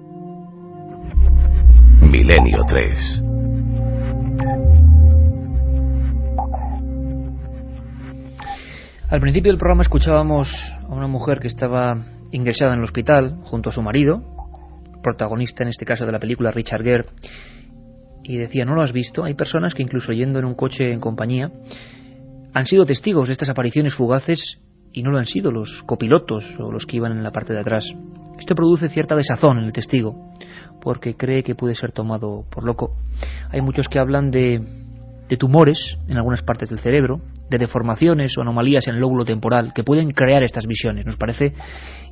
Milenio 3. Al principio del programa escuchábamos a una mujer que estaba ingresada en el hospital junto a su marido, protagonista en este caso de la película, Richard Gere, y decía, ¿no lo has visto? Hay personas que incluso yendo en un coche en compañía han sido testigos de estas apariciones fugaces y no lo han sido los copilotos o los que iban en la parte de atrás. Esto produce cierta desazón en el testigo, porque cree que puede ser tomado por loco. Hay muchos que hablan de tumores en algunas partes del cerebro, de deformaciones o anomalías en el lóbulo temporal que pueden crear estas visiones. Nos parece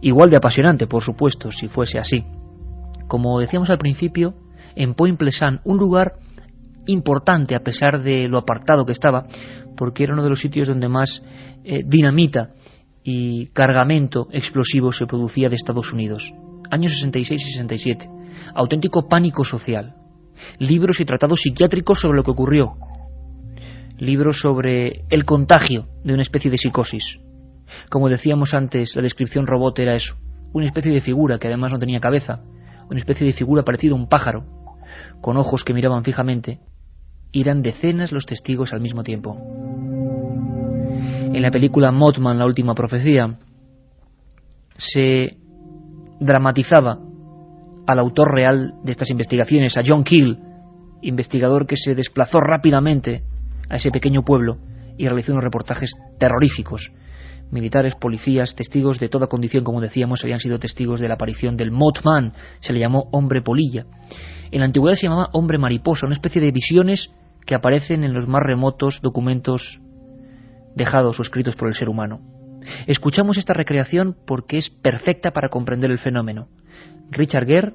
igual de apasionante, por supuesto, si fuese así. Como decíamos al principio, en Point Pleasant, un lugar importante a pesar de lo apartado que estaba, porque era uno de los sitios donde más dinamita y cargamento explosivo se producía de Estados Unidos. Años 66 y 67. Auténtico pánico social. Libros y tratados psiquiátricos sobre lo que ocurrió. Libros sobre el contagio de una especie de psicosis. Como decíamos antes, la descripción robot era eso. Una especie de figura que además no tenía cabeza. Una especie de figura parecida a un pájaro, con ojos que miraban fijamente. Eran decenas los testigos al mismo tiempo. En la película Mothman, la última profecía, se dramatizaba al autor real de estas investigaciones, a John Keel, investigador que se desplazó rápidamente a ese pequeño pueblo y realizó unos reportajes terroríficos. Militares, policías, testigos de toda condición, como decíamos, habían sido testigos de la aparición del Mothman. Se le llamó hombre polilla. En la antigüedad se llamaba hombre mariposa, una especie de visiones que aparecen en los más remotos documentos dejados o escritos por el ser humano. Escuchamos esta recreación porque es perfecta para comprender el fenómeno. Richard Gere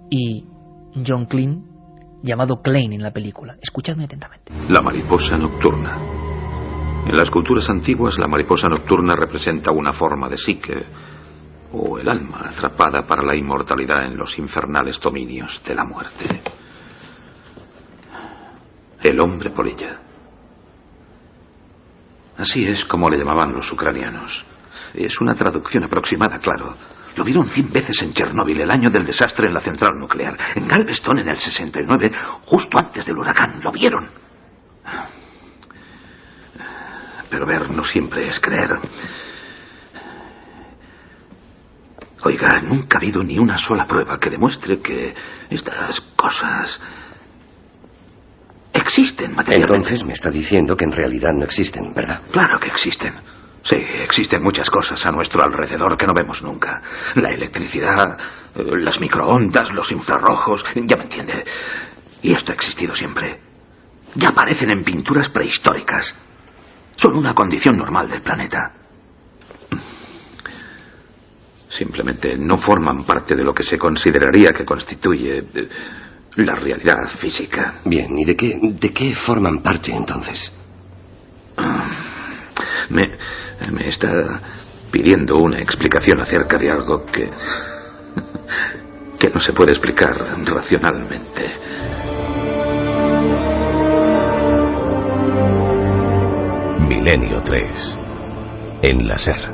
y John Klein, llamado Klein en la película. Escuchadme atentamente. La mariposa nocturna. En las culturas antiguas, la mariposa nocturna representa una forma de psique, o el alma atrapada para la inmortalidad en los infernales dominios de la muerte. El hombre polilla. Así es como le llamaban los ucranianos. Es una traducción aproximada, claro. Lo vieron 100 veces en Chernóbil, el año del desastre en la central nuclear. En Galveston, en el 69, justo antes del huracán. Lo vieron. Pero ver no siempre es creer. Oiga, nunca ha habido ni una sola prueba que demuestre que estas cosas existen materialmente. Entonces me está diciendo que en realidad no existen, ¿verdad? Claro que existen. Sí, existen muchas cosas a nuestro alrededor que no vemos nunca. La electricidad, las microondas, los infrarrojos, ya me entiende. Y esto ha existido siempre. Ya aparecen en pinturas prehistóricas. Son una condición normal del planeta. Simplemente no forman parte de lo que se consideraría que constituye la realidad física. Bien, ¿y de qué forman parte entonces? Me está pidiendo una explicación acerca de algo que no se puede explicar racionalmente. Milenio 3. En la SER.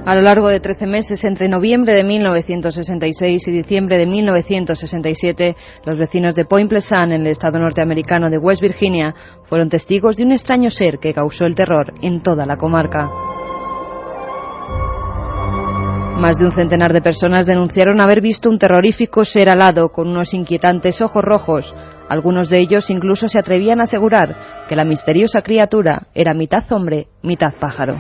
A lo largo de 13 meses, entre noviembre de 1966 y diciembre de 1967, los vecinos de Point Pleasant, en el estado norteamericano de West Virginia, fueron testigos de un extraño ser que causó el terror en toda la comarca. Más de un centenar de personas denunciaron haber visto un terrorífico ser alado con unos inquietantes ojos rojos. Algunos de ellos incluso se atrevían a asegurar que la misteriosa criatura era mitad hombre, mitad pájaro.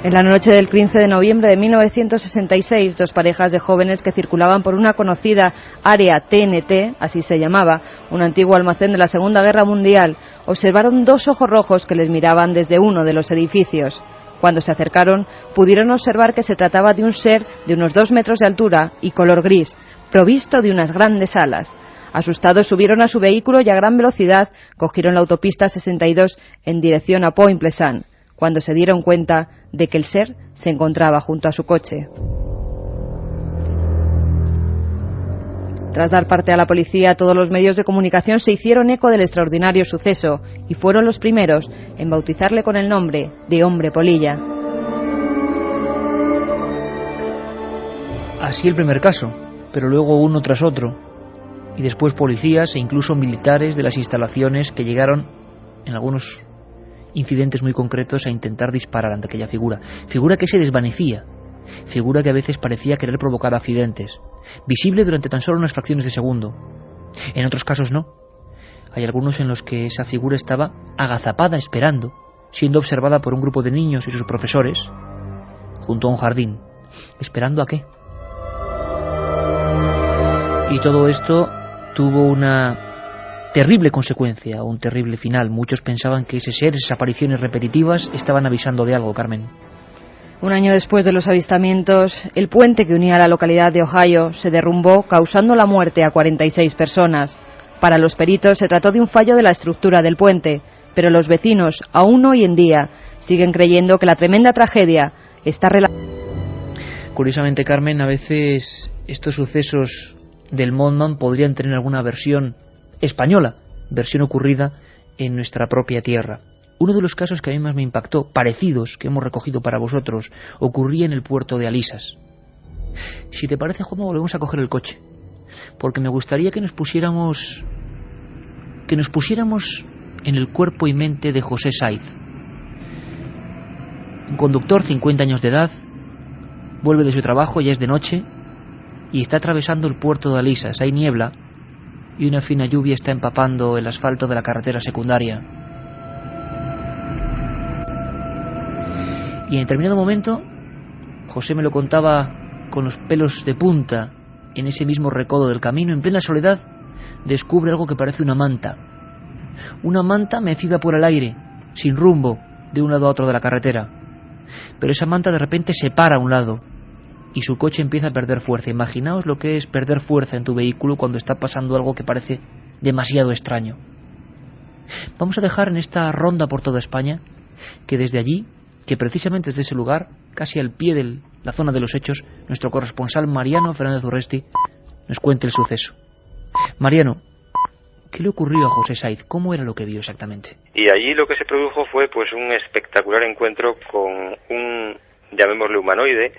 En la noche del 15 de noviembre de 1966, dos parejas de jóvenes que circulaban por una conocida área TNT, así se llamaba, un antiguo almacén de la Segunda Guerra Mundial, observaron dos ojos rojos que les miraban desde uno de los edificios. Cuando se acercaron, pudieron observar que se trataba de un ser de unos 2 metros de altura y color gris, provisto de unas grandes alas. Asustados subieron a su vehículo y a gran velocidad cogieron la autopista 62 en dirección a Point Pleasant, cuando se dieron cuenta de que el ser se encontraba junto a su coche. Tras dar parte a la policía, todos los medios de comunicación se hicieron eco del extraordinario suceso y fueron los primeros en bautizarle con el nombre de hombre polilla. Así el primer caso, pero luego uno tras otro. y después policías e incluso militares de las instalaciones que llegaron en algunos incidentes muy concretos a intentar disparar ante aquella figura que se desvanecía, figura que a veces parecía querer provocar accidentes, visible durante tan solo unas fracciones de segundo. En otros casos no. Hay algunos en los que esa figura estaba agazapada esperando, siendo observada por un grupo de niños y sus profesores junto a un jardín. ¿Esperando a qué? Y todo esto tuvo una terrible consecuencia, un terrible final. Muchos pensaban que ese ser, esas apariciones repetitivas, estaban avisando de algo, Carmen. Un año después de los avistamientos, el puente que unía la localidad de Ohio se derrumbó, causando la muerte a 46 personas. Para los peritos se trató de un fallo de la estructura del puente, pero los vecinos, aún hoy en día, siguen creyendo que la tremenda tragedia está relacionada. Curiosamente, Carmen, a veces estos sucesos del Mothman podrían tener alguna versión española, versión ocurrida en nuestra propia tierra. Uno de los casos que a mí más me impactó, parecidos, que hemos recogido para vosotros, ocurría en el puerto de Alisas. Si te parece, Juanma, volvemos a coger el coche, porque me gustaría que nos pusiéramos en el cuerpo y mente de José Saiz. Un conductor, 50 años de edad, vuelve de su trabajo, ya es de noche, y está atravesando el puerto de Alisas. Hay niebla y una fina lluvia está empapando el asfalto de la carretera secundaria. Y en determinado momento, José me lo contaba con los pelos de punta, en ese mismo recodo del camino, en plena soledad, descubre algo que parece una manta. Una manta mecida por el aire, sin rumbo, de un lado a otro de la carretera. Pero esa manta de repente se para a un lado y su coche empieza a perder fuerza. Imaginaos lo que es perder fuerza en tu vehículo cuando está pasando algo que parece demasiado extraño. Vamos a dejar en esta ronda por toda España que desde allí, que precisamente desde ese lugar, casi al pie de la zona de los hechos, nuestro corresponsal Mariano Fernández Urresti nos cuente el suceso. Mariano, ¿qué le ocurrió a José Saiz? ¿Cómo era lo que vio exactamente? Y allí lo que se produjo fue pues un espectacular encuentro con un, llamémosle humanoide,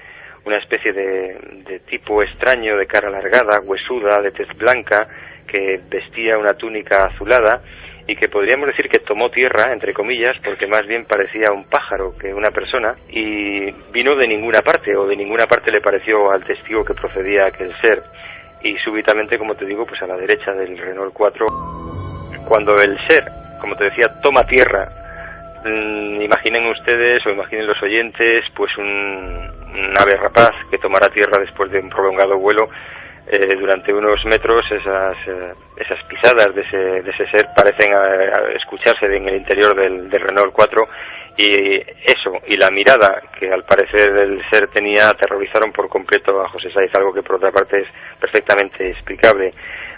una especie de tipo extraño, de cara alargada, huesuda, de tez blanca, que vestía una túnica azulada y que podríamos decir que tomó tierra, entre comillas, porque más bien parecía un pájaro que una persona, y vino de ninguna parte, o de ninguna parte le pareció al testigo que procedía aquel ser. Y súbitamente, como te digo, pues a la derecha del Renault 4, cuando el ser, como te decía, toma tierra, imaginen ustedes o imaginen los oyentes, pues un ave rapaz que tomará tierra después de un prolongado vuelo. Durante unos metros esas pisadas de ese ser parecen escucharse en el interior del Renault 4, y eso y la mirada que al parecer el ser tenía aterrorizaron por completo a José Saiz, algo que por otra parte es perfectamente explicable.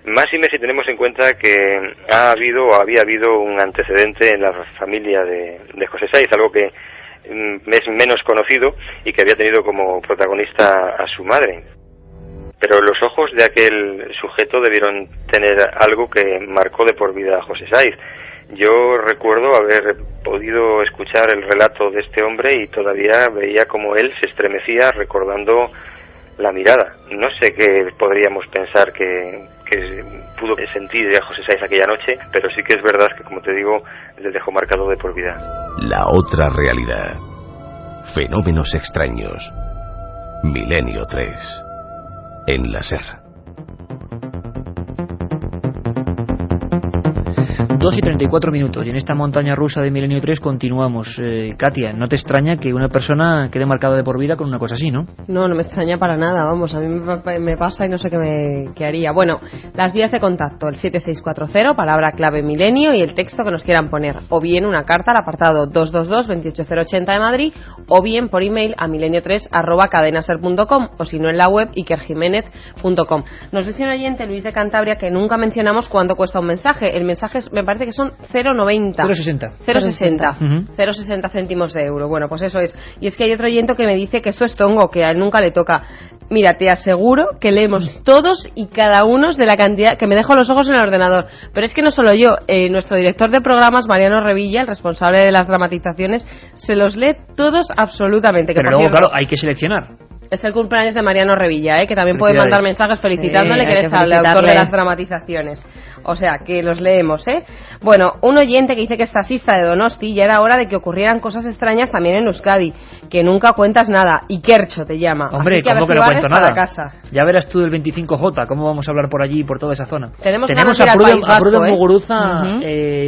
Más y menos si tenemos en cuenta que había habido un antecedente en la familia de José Saiz, algo que es menos conocido y que había tenido como protagonista a su madre. Pero los ojos de aquel sujeto debieron tener algo que marcó de por vida a José Saiz. Yo recuerdo haber podido escuchar el relato de este hombre y todavía veía como él se estremecía recordando la mirada. No sé qué podríamos pensar que pudo sentir a José Saiz aquella noche, pero sí que es verdad que, como te digo, le dejó marcado de por vida. La otra realidad. Fenómenos extraños. Milenio 3. En la SER. 2:34 y en esta montaña rusa de Milenio 3 continuamos. Katia, ¿no te extraña que una persona quede marcada de por vida con una cosa así, no? No me extraña para nada, vamos, a mí me pasa y no sé qué haría. Bueno, las vías de contacto, el 7640, palabra clave Milenio y el texto que nos quieran poner, o bien una carta al apartado 222-28080 de Madrid, o bien por email a milenio3@cadenaser.com, o si no en la web ikerjimenez.com. Nos dice un oyente, Luis de Cantabria, que nunca mencionamos cuánto cuesta un mensaje. El mensaje me parece que son 0,90. 0,60 céntimos de euro. Bueno, pues eso es. Y es que hay otro oyente que me dice que esto es tongo, que a él nunca le toca. Mira, te aseguro que leemos todos y cada uno de la cantidad, que me dejo los ojos en el ordenador. Pero es que no solo yo, nuestro director de programas, Mariano Revilla, el responsable de las dramatizaciones, se los lee todos absolutamente. Pero luego, claro, hay que seleccionar. Es el cumpleaños de Mariano Revilla, que también puede mandar mensajes felicitándole, que eres el autor de las dramatizaciones. O sea, que los leemos, Bueno, un oyente que dice que es taxista de Donosti, ya era hora de que ocurrieran cosas extrañas también en Euskadi, que nunca cuentas nada, y Kercho te llama. Hombre, así que ¿cómo que no cuento nada? Casa. Ya verás tú el 25J, cómo vamos a hablar por allí, por toda esa zona. Tenemos a Pruden Muguruza,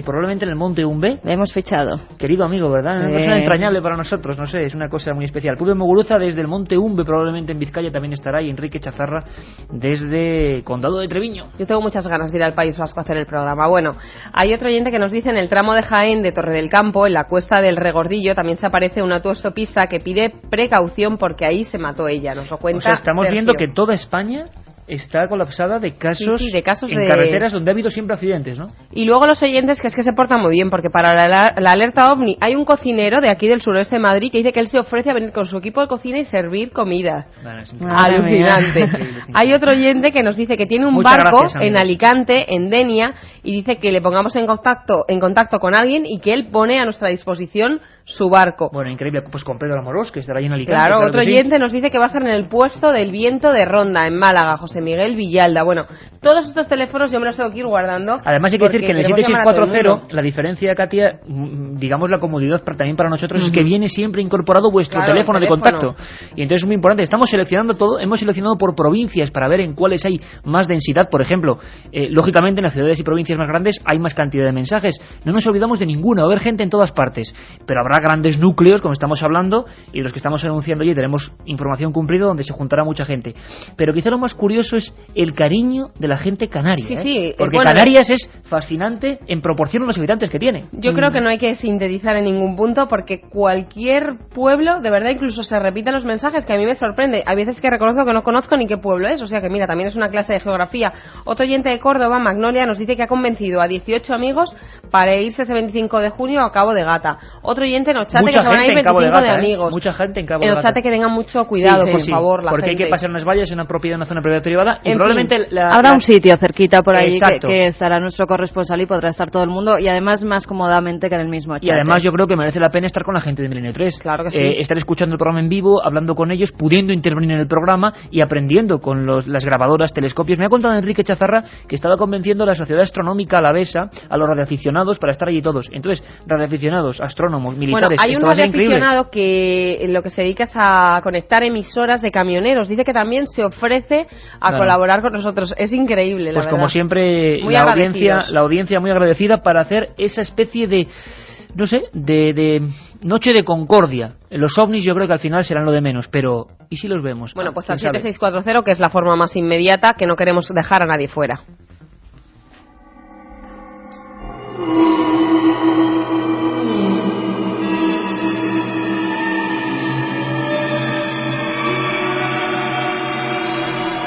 probablemente en el Monte Umbe. Le hemos fichado. Querido amigo, ¿verdad? Sí. Una persona entrañable para nosotros, no sé, es una cosa muy especial. Pruden Muguruza desde el Monte Umbe, probablemente en Vizcaya también estará, y Enrique Chazarra desde Condado de Treviño. Yo tengo muchas ganas de ir al País Vasco a hacer el programa. Bueno, hay otro oyente que nos dice: en el tramo de Jaén de Torre del Campo, en la cuesta del Regordillo, también se aparece una autoestopista que pide precaución porque ahí se mató ella. Nos lo cuenta. O sea, estamos Sergio. viendo que toda España está colapsada de casos, de casos en carreteras donde ha habido siempre accidentes, ¿no? Y luego los oyentes que es que se portan muy bien, porque para la alerta OVNI hay un cocinero de aquí del suroeste de Madrid que dice que él se ofrece a venir con su equipo de cocina y servir comida. Alucinante. Hay otro oyente que nos dice que tiene un barco en Alicante, en Denia, y dice que le pongamos en contacto con alguien y que él pone a nuestra disposición su barco. Bueno, increíble. Pues con Pedro Amorós, que estará ahí en Alicante. Claro, otro oyente nos dice que va a estar en el puesto del Viento de Ronda, en Málaga, José Miguel Villalda. Bueno, todos estos teléfonos yo me los tengo que ir guardando. Además hay que decir que en el 7640, la diferencia, Katia, digamos la comodidad también para nosotros es que viene siempre incorporado vuestro teléfono de contacto. Y entonces es muy importante. Estamos seleccionando todo, hemos seleccionado por provincias para ver en cuáles hay más densidad. Por ejemplo, lógicamente en las ciudades y provincias más grandes hay más cantidad de mensajes. No nos olvidamos de ninguno, va a haber gente en todas partes. Pero habrá grandes núcleos, como estamos hablando, y los que estamos anunciando hoy tenemos información cumplida donde se juntará mucha gente. Pero quizá lo más curioso es el cariño de la gente canaria. Sí, porque Canarias es fascinante en proporción a los habitantes que tiene. Yo creo que no hay que sintetizar en ningún punto, porque cualquier pueblo, de verdad, incluso se repiten los mensajes, que a mí me sorprende. Hay veces que reconozco que no conozco ni qué pueblo es, o sea que mira, también es una clase de geografía. Otro oyente de Córdoba, Magnolia, nos dice que ha convencido a 18 amigos para irse ese 25 de junio a Cabo de Gata. Otro oyente en Ochate que se van a ir 25 de amigos. Mucha gente en Cabo de Gata. En Ochate que tengan mucho cuidado, por favor, la porque gente. Hay que pasar unas vallas en una propiedad, una zona privada, y probablemente habrá un sitio cerquita por ahí que estará nuestro corresponsal y podrá estar todo el mundo, y además más cómodamente que en el mismo Ochate. Y además yo creo que merece la pena estar con la gente de Milenio 3. Claro que sí. Estar escuchando el programa en vivo, hablando con ellos, pudiendo intervenir en el programa y aprendiendo con las grabadoras, telescopios. Me ha contado Enrique Chazarra que estaba convenciendo a la Sociedad Astronómica Alavesa, a los radioaficionados, para estar allí todos. Entonces, radioaficionados, astrónomos, militares. Bueno, hay un radioaficionado que lo que se dedica es a conectar emisoras de camioneros. Dice que también se ofrece a colaborar con nosotros. Es increíble, la pues verdad. Como siempre, la audiencia muy agradecida para hacer esa especie de, no sé, de noche de concordia. Los ovnis yo creo que al final serán lo de menos, pero ¿y si los vemos? Bueno, pues al 7640, que es la forma más inmediata, que no queremos dejar a nadie fuera.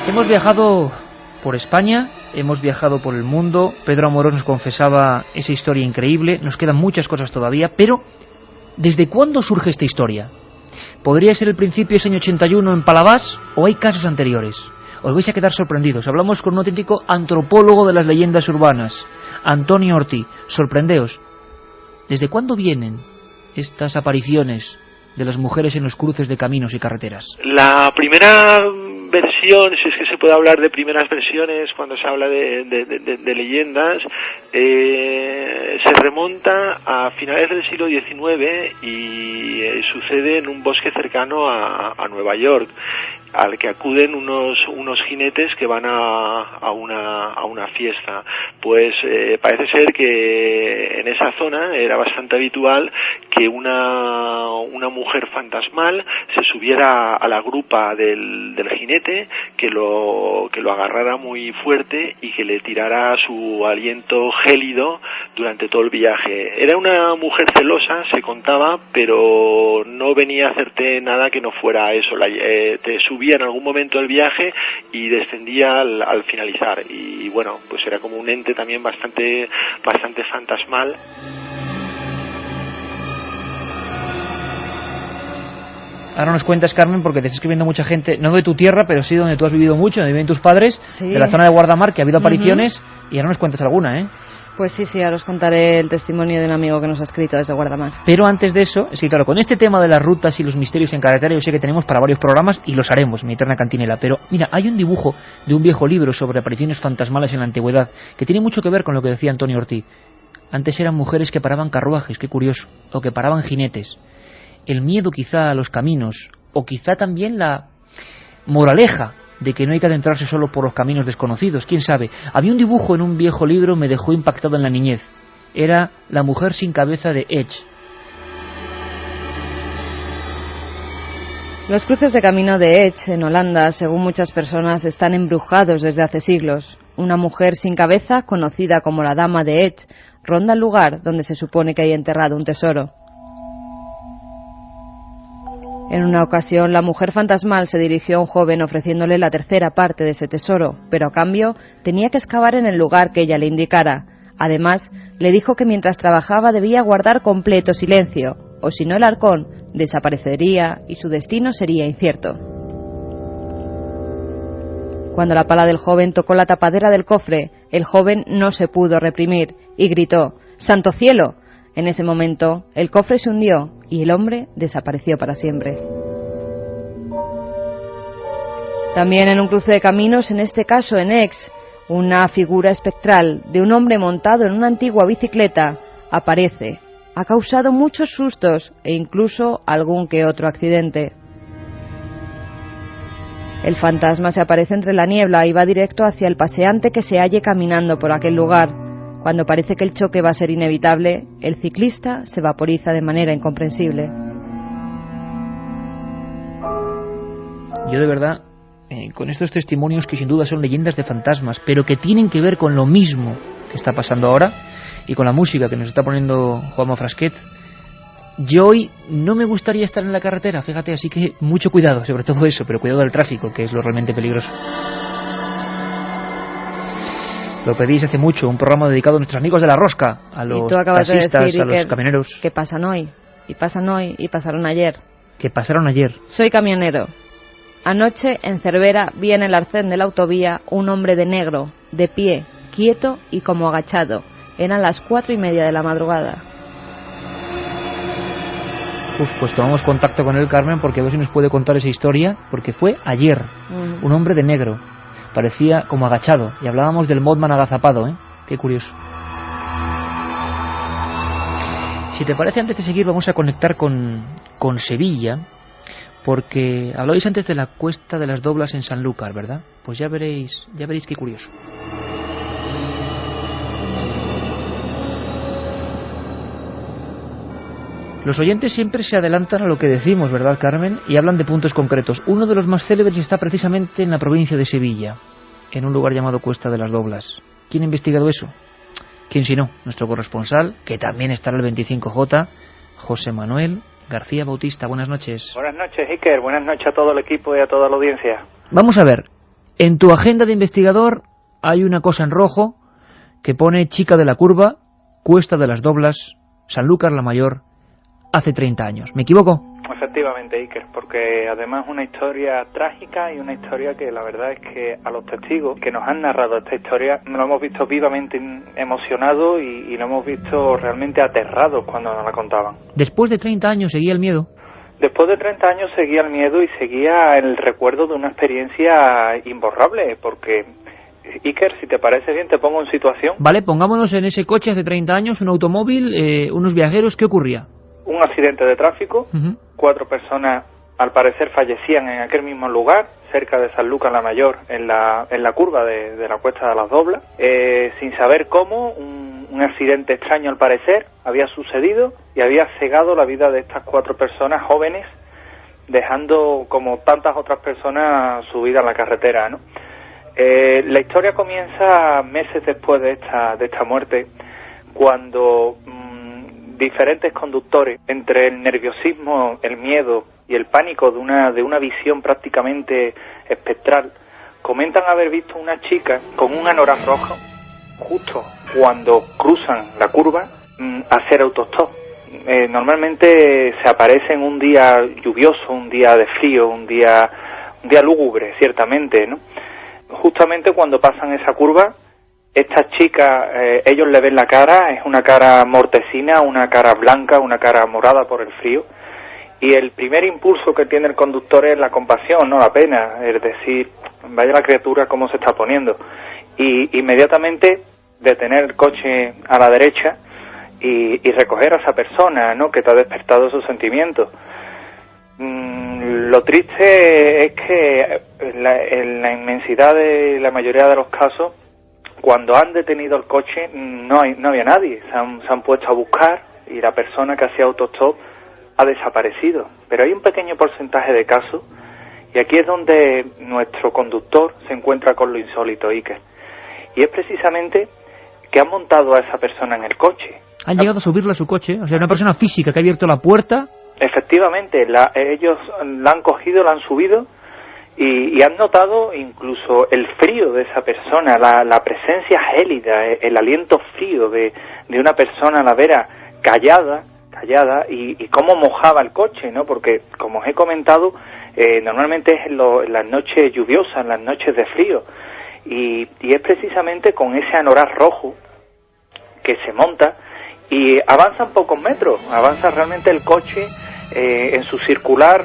Hemos viajado por España, hemos viajado por el mundo. Pedro Amorós nos confesaba esa historia increíble. Nos quedan muchas cosas todavía, pero ¿desde cuándo surge esta historia? ¿Podría ser el principio ese año 81 en Palavás o hay casos anteriores? Os vais a quedar sorprendidos. Hablamos con un auténtico antropólogo de las leyendas urbanas, Antonio Ortí. Sorprendeos. ¿Desde cuándo vienen estas apariciones de las mujeres en los cruces de caminos y carreteras? La primera versión, si es que se puede hablar de primeras versiones cuando se habla de leyendas, se remonta a finales del siglo XIX y sucede en un bosque cercano a Nueva York, al que acuden unos jinetes que van a una fiesta. Pues parece ser que en esa zona era bastante habitual que una mujer fantasmal se subiera a la grupa del jinete, que lo agarrara muy fuerte y que le tirara su aliento gélido durante todo el viaje. Era una mujer celosa, se contaba, pero no venía a hacerte nada que no fuera eso. Te subía en algún momento del viaje y descendía al finalizar, y bueno, pues era como un ente también bastante fantasmal. Ahora nos cuentas, Carmen, porque te está escribiendo mucha gente, no de tu tierra, pero sí donde tú has vivido mucho, donde viven tus padres, de la zona de Guardamar, que ha habido apariciones, y ahora nos cuentas alguna, ¿eh? Pues sí, ahora os contaré el testimonio de un amigo que nos ha escrito desde Guardamar. Pero antes de eso, sí, claro, con este tema de las rutas y los misterios en carretera, yo sé que tenemos para varios programas y los haremos, mi eterna cantinela. Pero mira, hay un dibujo de un viejo libro sobre apariciones fantasmales en la antigüedad que tiene mucho que ver con lo que decía Antonio Ortiz. Antes eran mujeres que paraban carruajes, qué curioso, o que paraban jinetes. El miedo quizá a los caminos, o quizá también la moraleja de que no hay que adentrarse solo por los caminos desconocidos, quién sabe. Había un dibujo en un viejo libro, me dejó impactado en la niñez. Era La mujer sin cabeza de Edge. Los cruces de camino de Edge, en Holanda, según muchas personas, están embrujados desde hace siglos. Una mujer sin cabeza, conocida como la Dama de Edge, ronda el lugar donde se supone que hay enterrado un tesoro. En una ocasión, la mujer fantasmal se dirigió a un joven ofreciéndole la tercera parte de ese tesoro, pero a cambio tenía que excavar en el lugar que ella le indicara. Además, le dijo que mientras trabajaba debía guardar completo silencio, o si no el halcón desaparecería y su destino sería incierto. Cuando la pala del joven tocó la tapadera del cofre, el joven no se pudo reprimir y gritó: ¡Santo cielo! En ese momento, el cofre se hundió y el hombre desapareció para siempre. También en un cruce de caminos, en este caso en Aix, una figura espectral de un hombre montado en una antigua bicicleta aparece. Ha causado muchos sustos e incluso algún que otro accidente. El fantasma se aparece entre la niebla y va directo hacia el paseante que se halle caminando por aquel lugar. Cuando parece que el choque va a ser inevitable, el ciclista se vaporiza de manera incomprensible. Yo de verdad, con estos testimonios que sin duda son leyendas de fantasmas, pero que tienen que ver con lo mismo que está pasando ahora y con la música que nos está poniendo Juanma Frasquet, yo hoy no me gustaría estar en la carretera, fíjate, así que mucho cuidado, sobre todo eso, pero cuidado del tráfico, que es lo realmente peligroso. Lo pedís hace mucho, un programa dedicado a nuestros amigos de la rosca, a los taxistas, a los camioneros. Que pasan hoy, y pasan hoy, y pasaron ayer. Que pasaron ayer. Soy camionero. Anoche, en Cervera, vi en el arcén de la autovía un hombre de negro, de pie, quieto y como agachado. Eran las 4:30 de la madrugada. Pues tomamos contacto con él, Carmen, porque a ver si nos puede contar esa historia, porque fue ayer. Un hombre de negro. Parecía como agachado, y hablábamos del Mothman agazapado, ¿eh? Qué curioso. Si te parece, antes de seguir vamos a conectar con Sevilla, porque hablabais antes de la Cuesta de las Doblas en Sanlúcar, ¿verdad? Pues ya veréis qué curioso. Los oyentes siempre se adelantan a lo que decimos, ¿verdad, Carmen? Y hablan de puntos concretos. Uno de los más célebres está precisamente en la provincia de Sevilla, en un lugar llamado Cuesta de las Doblas. ¿Quién ha investigado eso? ¿Quién si no? Nuestro corresponsal, que también estará el 25J, José Manuel García Bautista. Buenas noches. Buenas noches, Iker. Buenas noches a todo el equipo y a toda la audiencia. Vamos a ver, en tu agenda de investigador hay una cosa en rojo que pone Chica de la Curva, Cuesta de las Doblas, Sanlúcar la Mayor, hace 30 años. ¿Me equivoco? Efectivamente, Iker, porque además una historia trágica y una historia que la verdad es que a los testigos que nos han narrado esta historia nos lo hemos visto vivamente emocionados y lo hemos visto realmente aterrados cuando nos la contaban. Después de 30 años seguía el miedo. Después de 30 años seguía el miedo y seguía el recuerdo de una experiencia imborrable, porque Iker, si te parece bien, te pongo en situación. Vale, pongámonos en ese coche hace 30 años, un automóvil, unos viajeros, ¿qué ocurría? Un accidente de tráfico, 4 personas al parecer fallecían en aquel mismo lugar, cerca de Sanlúcar la Mayor, en la curva de la Cuesta de las Doblas, sin saber cómo, un accidente extraño al parecer había sucedido y había cegado la vida de estas 4 personas jóvenes, dejando como tantas otras personas su vida en la carretera, ¿no? La historia comienza meses después de esta muerte, cuando diferentes conductores, entre el nerviosismo, el miedo y el pánico de una visión prácticamente espectral, comentan haber visto una chica con un anorak rojo justo cuando cruzan la curva hacer autostop. Normalmente se aparecen un día lluvioso, un día de frío, un día lúgubre, ciertamente, ¿no? Justamente cuando pasan esa curva, Estas chicas, ellos le ven la cara, es una cara mortecina, una cara blanca, una cara morada por el frío, y el primer impulso que tiene el conductor es la compasión, no la pena, es decir, vaya la criatura cómo se está poniendo, y inmediatamente detener el coche a la derecha y recoger a esa persona, ¿no?, que te ha despertado esos sentimientos. Lo triste es que en la inmensidad de la mayoría de los casos, cuando han detenido el coche no había nadie, se han puesto a buscar y la persona que hacía autostop ha desaparecido. Pero hay un pequeño porcentaje de casos, y aquí es donde nuestro conductor se encuentra con lo insólito, Iker, y es precisamente que han montado a esa persona en el coche. Han llegado a subirla a su coche, o sea, una persona física que ha abierto la puerta. Efectivamente, ellos la han cogido, la han subido y han notado incluso el frío de esa persona, la presencia gélida, el aliento frío de una persona a la vera callada y cómo mojaba el coche, ¿no? Porque, como os he comentado, normalmente es en las noches lluviosas, en las noches de frío, y es precisamente con ese anorak rojo que se monta y avanzan pocos metros, avanza realmente el coche en su circular,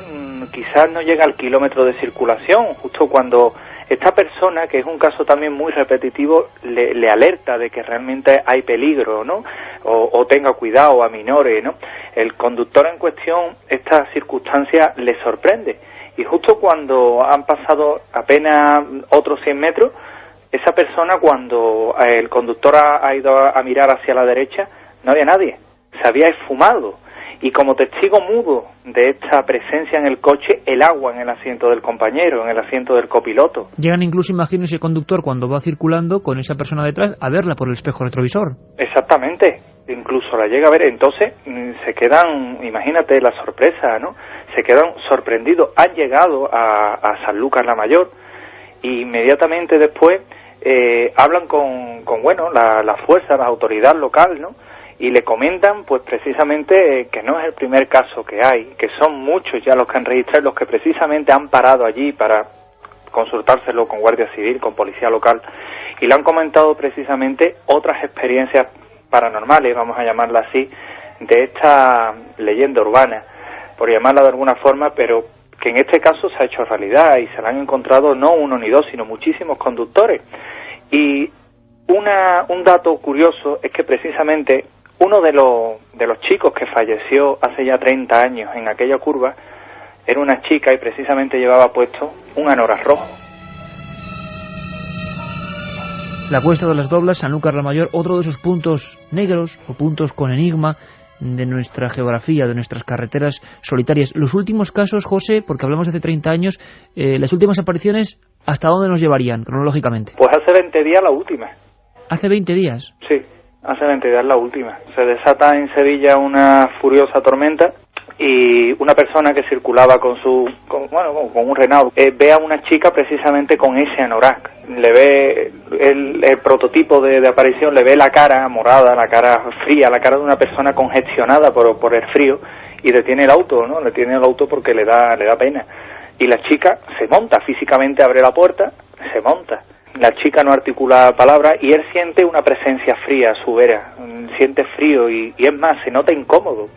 quizás no llega al kilómetro de circulación, justo cuando esta persona, que es un caso también muy repetitivo, le alerta de que realmente hay peligro, ¿no? O tenga cuidado, aminore, ¿no? El conductor en cuestión, esta circunstancia le sorprende, y justo cuando han pasado apenas otros 100 metros, esa persona, cuando el conductor ha ido a mirar hacia la derecha, no había nadie, se había esfumado. Y como testigo mudo de esta presencia en el coche, el agua en el asiento del compañero, en el asiento del copiloto. Llegan incluso, imagino, ese conductor cuando va circulando con esa persona detrás a verla por el espejo retrovisor. Exactamente, incluso la llega a ver. Entonces se quedan, imagínate la sorpresa, ¿no? Se quedan sorprendidos. Han llegado a Sanlúcar la Mayor y inmediatamente después hablan con la fuerza, la autoridad local, ¿no? Y le comentan, pues precisamente, que no es el primer caso que hay, que son muchos ya los que han registrado, los que precisamente han parado allí para consultárselo con Guardia Civil, con Policía Local, y le han comentado precisamente otras experiencias paranormales, vamos a llamarla así, de esta leyenda urbana, por llamarla de alguna forma, pero que en este caso se ha hecho realidad y se la han encontrado no uno ni dos, sino muchísimos conductores. Y un dato curioso es que precisamente uno de los chicos que falleció hace ya 30 años en aquella curva era una chica y precisamente llevaba puesto un anorak rojo. La Cuesta de las Doblas, Sanlúcar la Mayor, otro de esos puntos negros o puntos con enigma de nuestra geografía, de nuestras carreteras solitarias. Los últimos casos, José, porque hablamos de hace 30 años, las últimas apariciones, ¿hasta dónde nos llevarían cronológicamente? Pues hace 20 días la última. ¿Hace 20 días? Sí, hace 20 días la última. Se desata en Sevilla una furiosa tormenta y una persona que circulaba con un Renault ve a una chica precisamente con ese anorak. Le ve el prototipo de aparición, le ve la cara morada, la cara fría, la cara de una persona congestionada por el frío, y detiene el auto, ¿no? Detiene el auto porque le da pena. Y la chica se monta, físicamente abre la puerta, se monta. La chica no articula palabra y él siente una presencia fría a su vera, siente frío y es más, se nota incómodo.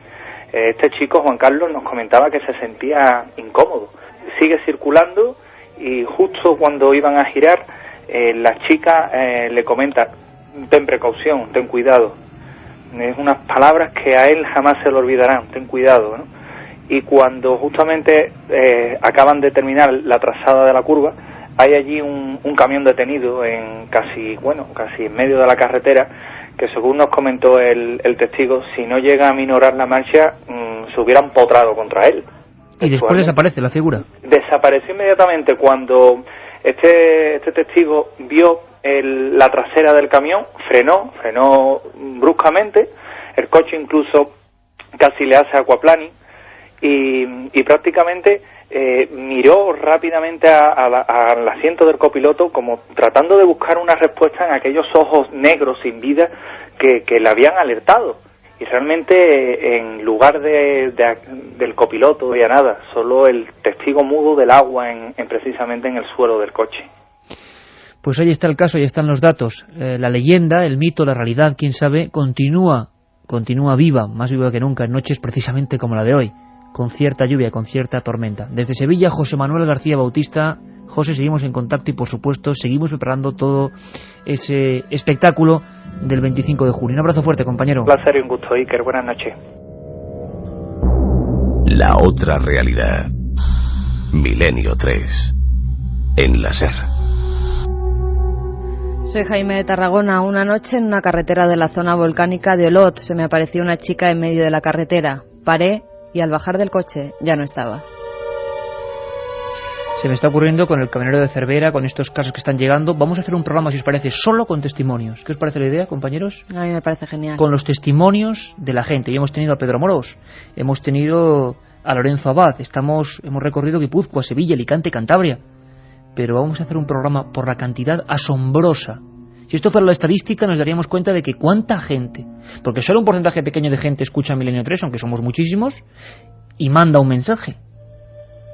Este chico, Juan Carlos, nos comentaba que se sentía incómodo. Sigue circulando y justo cuando iban a girar, la chica le comenta: ten precaución, ten cuidado. Es unas palabras que a él jamás se le olvidarán, ten cuidado, ¿no? Y cuando justamente acaban de terminar la trazada de la curva, hay allí un camión detenido en casi en medio de la carretera, que según nos comentó el testigo, si no llega a minorar la marcha, se hubiera empotrado contra él. Y después desaparece la figura. Desapareció inmediatamente cuando este testigo vio la trasera del camión, frenó bruscamente, el coche incluso casi le hace aquaplaning y prácticamente miró rápidamente al asiento del copiloto como tratando de buscar una respuesta en aquellos ojos negros sin vida que le habían alertado. Y realmente en lugar del copiloto no había nada, solo el testigo mudo del agua precisamente en el suelo del coche. Pues ahí está el caso, ahí están los datos. La leyenda, el mito, la realidad, quién sabe, continúa viva, más viva que nunca, en noches precisamente como la de hoy, con cierta lluvia, con cierta tormenta. Desde Sevilla, José Manuel García Bautista. José, seguimos en contacto y, por supuesto, seguimos preparando todo ese espectáculo del 25 de junio. Un abrazo fuerte, compañero. Un placer y un gusto, Iker. Buenas noches. La otra realidad. Milenio 3. En la SER. Soy Jaime de Tarragona. Una noche en una carretera de la zona volcánica de Olot se me apareció una chica en medio de la carretera. Paré y al bajar del coche ya no estaba. Se me está ocurriendo con el camionero de Cervera, con estos casos que están llegando. Vamos a hacer un programa, si os parece, solo con testimonios. ¿Qué os parece la idea, compañeros? A mí me parece genial. Con los testimonios de la gente. Y hemos tenido a Pedro Amorós, hemos tenido a Lorenzo Abad, hemos recorrido Guipúzcoa, Sevilla, Alicante, Cantabria. Pero vamos a hacer un programa por la cantidad asombrosa. Si esto fuera la estadística, nos daríamos cuenta de que cuánta gente, porque solo un porcentaje pequeño de gente escucha Milenio 3, aunque somos muchísimos, y manda un mensaje.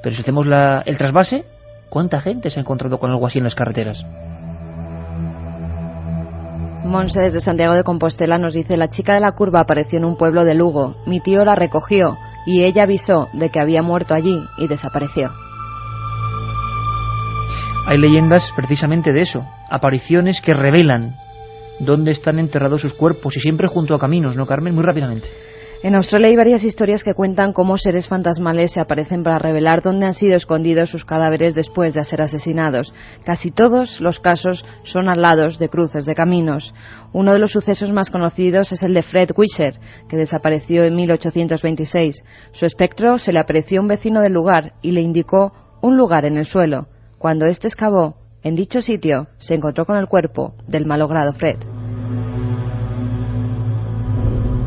Pero si hacemos el trasvase, ¿cuánta gente se ha encontrado con algo así en las carreteras? Monse desde Santiago de Compostela nos dice: la chica de la curva apareció en un pueblo de Lugo. Mi tío la recogió y ella avisó de que había muerto allí y desapareció. Hay leyendas precisamente de eso, apariciones que revelan dónde están enterrados sus cuerpos, y siempre junto a caminos, ¿no, Carmen? Muy rápidamente. En Australia hay varias historias que cuentan cómo seres fantasmales se aparecen para revelar dónde han sido escondidos sus cadáveres después de ser asesinados. Casi todos los casos son al lado de cruces de caminos. Uno de los sucesos más conocidos es el de Fred Wisher, que desapareció en 1826. Su espectro se le apareció a un vecino del lugar y le indicó un lugar en el suelo. Cuando éste excavó en dicho sitio, se encontró con el cuerpo del malogrado Fred.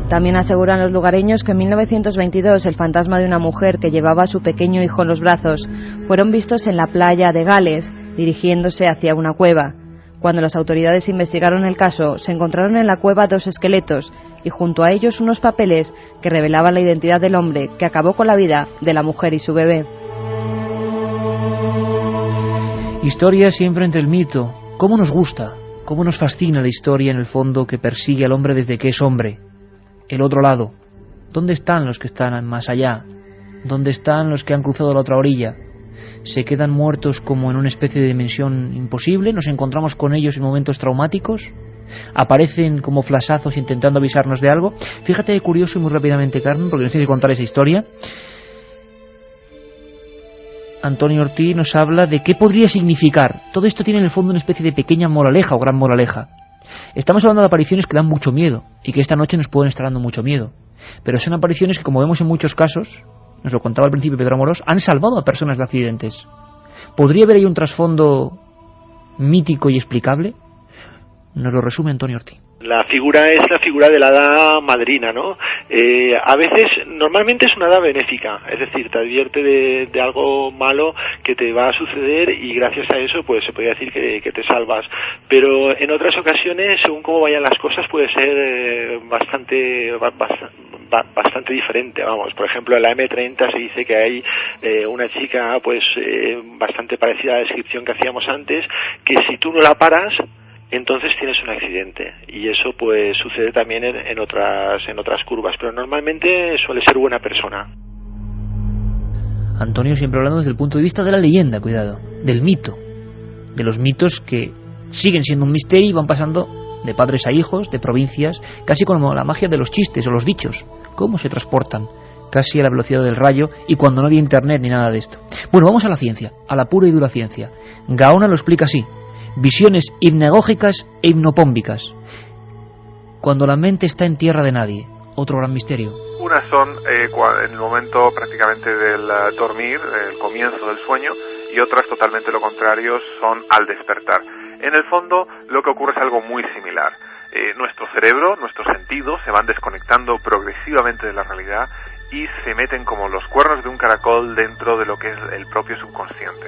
También aseguran los lugareños que en 1922 el fantasma de una mujer que llevaba a su pequeño hijo en los brazos fueron vistos en la playa de Gales dirigiéndose hacia una cueva. Cuando las autoridades investigaron el caso, se encontraron en la cueva 2 esqueletos y junto a ellos unos papeles que revelaban la identidad del hombre que acabó con la vida de la mujer y su bebé. Historia siempre entre el mito. ¿Cómo nos gusta? ¿Cómo nos fascina la historia en el fondo que persigue al hombre desde que es hombre? El otro lado. ¿Dónde están los que están más allá? ¿Dónde están los que han cruzado la otra orilla? ¿Se quedan muertos como en una especie de dimensión imposible? ¿Nos encontramos con ellos en momentos traumáticos? ¿Aparecen como flasazos intentando avisarnos de algo? Fíjate de curioso y muy rápidamente, Carmen, porque nos tienes que contar esa historia. Antonio Ortiz nos habla de qué podría significar. Todo esto tiene en el fondo una especie de pequeña moraleja o gran moraleja. Estamos hablando de apariciones que dan mucho miedo y que esta noche nos pueden estar dando mucho miedo. Pero son apariciones que, como vemos en muchos casos, nos lo contaba al principio Pedro Amorós, han salvado a personas de accidentes. ¿Podría haber ahí un trasfondo mítico y explicable? Nos lo resume Antonio Ortiz. La figura es la figura de la hada madrina, ¿no? A veces, normalmente es una hada benéfica, es decir, te advierte de algo malo que te va a suceder y gracias a eso, pues se podría decir que te salvas. Pero en otras ocasiones, según cómo vayan las cosas, puede ser bastante diferente, vamos. Por ejemplo, en la M30 se dice que hay una chica, pues, bastante parecida a la descripción que hacíamos antes, que si tú no la paras, entonces tienes un accidente, y eso pues sucede también en otras curvas, pero normalmente suele ser buena persona. Antonio siempre hablando desde el punto de vista de la leyenda, cuidado, del mito, de los mitos que siguen siendo un misterio y van pasando de padres a hijos, de provincias, casi como la magia de los chistes o los dichos, cómo se transportan casi a la velocidad del rayo y cuando no había internet ni nada de esto. Bueno, vamos a la ciencia, a la pura y dura ciencia. Gaona lo explica así: visiones hipnagógicas e hipnopómbicas. Cuando la mente está en tierra de nadie. Otro gran misterio. Unas son en el momento prácticamente del dormir, el comienzo del sueño, y otras totalmente lo contrario, son al despertar. En el fondo, lo que ocurre es algo muy similar. Nuestro cerebro, nuestros sentidos se van desconectando progresivamente de la realidad y se meten como los cuernos de un caracol dentro de lo que es el propio subconsciente.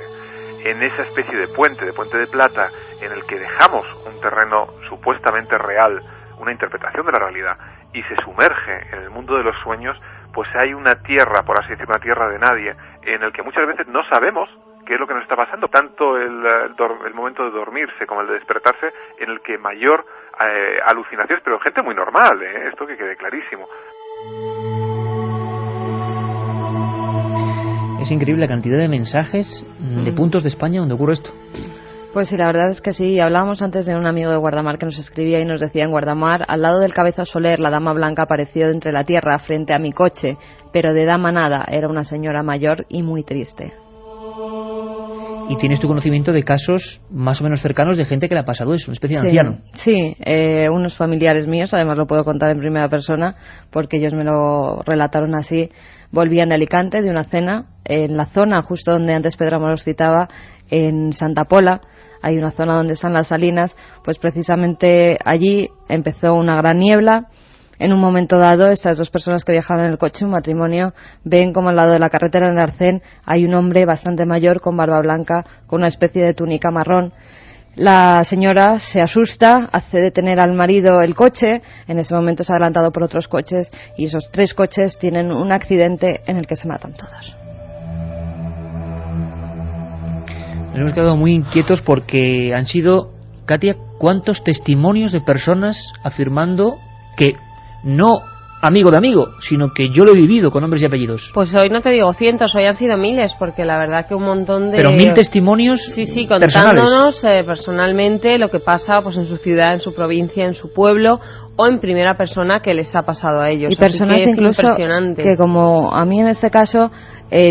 En esa especie de puente de plata en el que dejamos un terreno supuestamente real, una interpretación de la realidad, y se sumerge en el mundo de los sueños, pues hay una tierra, por así decirlo, una tierra de nadie, en el que muchas veces no sabemos qué es lo que nos está pasando, tanto el momento de dormirse como el de despertarse, en el que mayor alucinaciones, pero gente muy normal, esto que quede clarísimo. Es increíble la cantidad de mensajes de puntos de España donde ocurre esto. Pues sí, la verdad es que sí. Hablábamos antes de un amigo de Guardamar que nos escribía y nos decía: en Guardamar, al lado del Cabeza Soler, la dama blanca apareció entre la tierra frente a mi coche, pero de dama nada, era una señora mayor y muy triste. Y tienes tu conocimiento de casos más o menos cercanos de gente que le ha pasado eso, una especie de anciano. Sí, unos familiares míos, además lo puedo contar en primera persona porque ellos me lo relataron así. Volvían de Alicante de una cena en la zona justo donde antes Pedro Amorós citaba, en Santa Pola. Hay una zona donde están las salinas, pues precisamente allí empezó una gran niebla. En un momento dado, estas dos personas que viajaban en el coche, un matrimonio, ven como al lado de la carretera en el Arcén hay un hombre bastante mayor con barba blanca, con una especie de túnica marrón. La señora se asusta, hace detener al marido el coche, en ese momento es adelantado por otros coches y esos 3 coches tienen un accidente en el que se matan todos. Nos hemos quedado muy inquietos porque han sido, Katia, ¿cuántos testimonios de personas afirmando que no amigo de amigo, sino que yo lo he vivido con nombres y apellidos? Pues hoy no te digo cientos, hoy han sido miles, porque la verdad que un montón de... Pero 1000 testimonios. Sí, contándonos personalmente lo que pasa pues en su ciudad, en su provincia, en su pueblo, o en primera persona que les ha pasado a ellos. Y personas que incluso impresionante. Que, como a mí en este caso,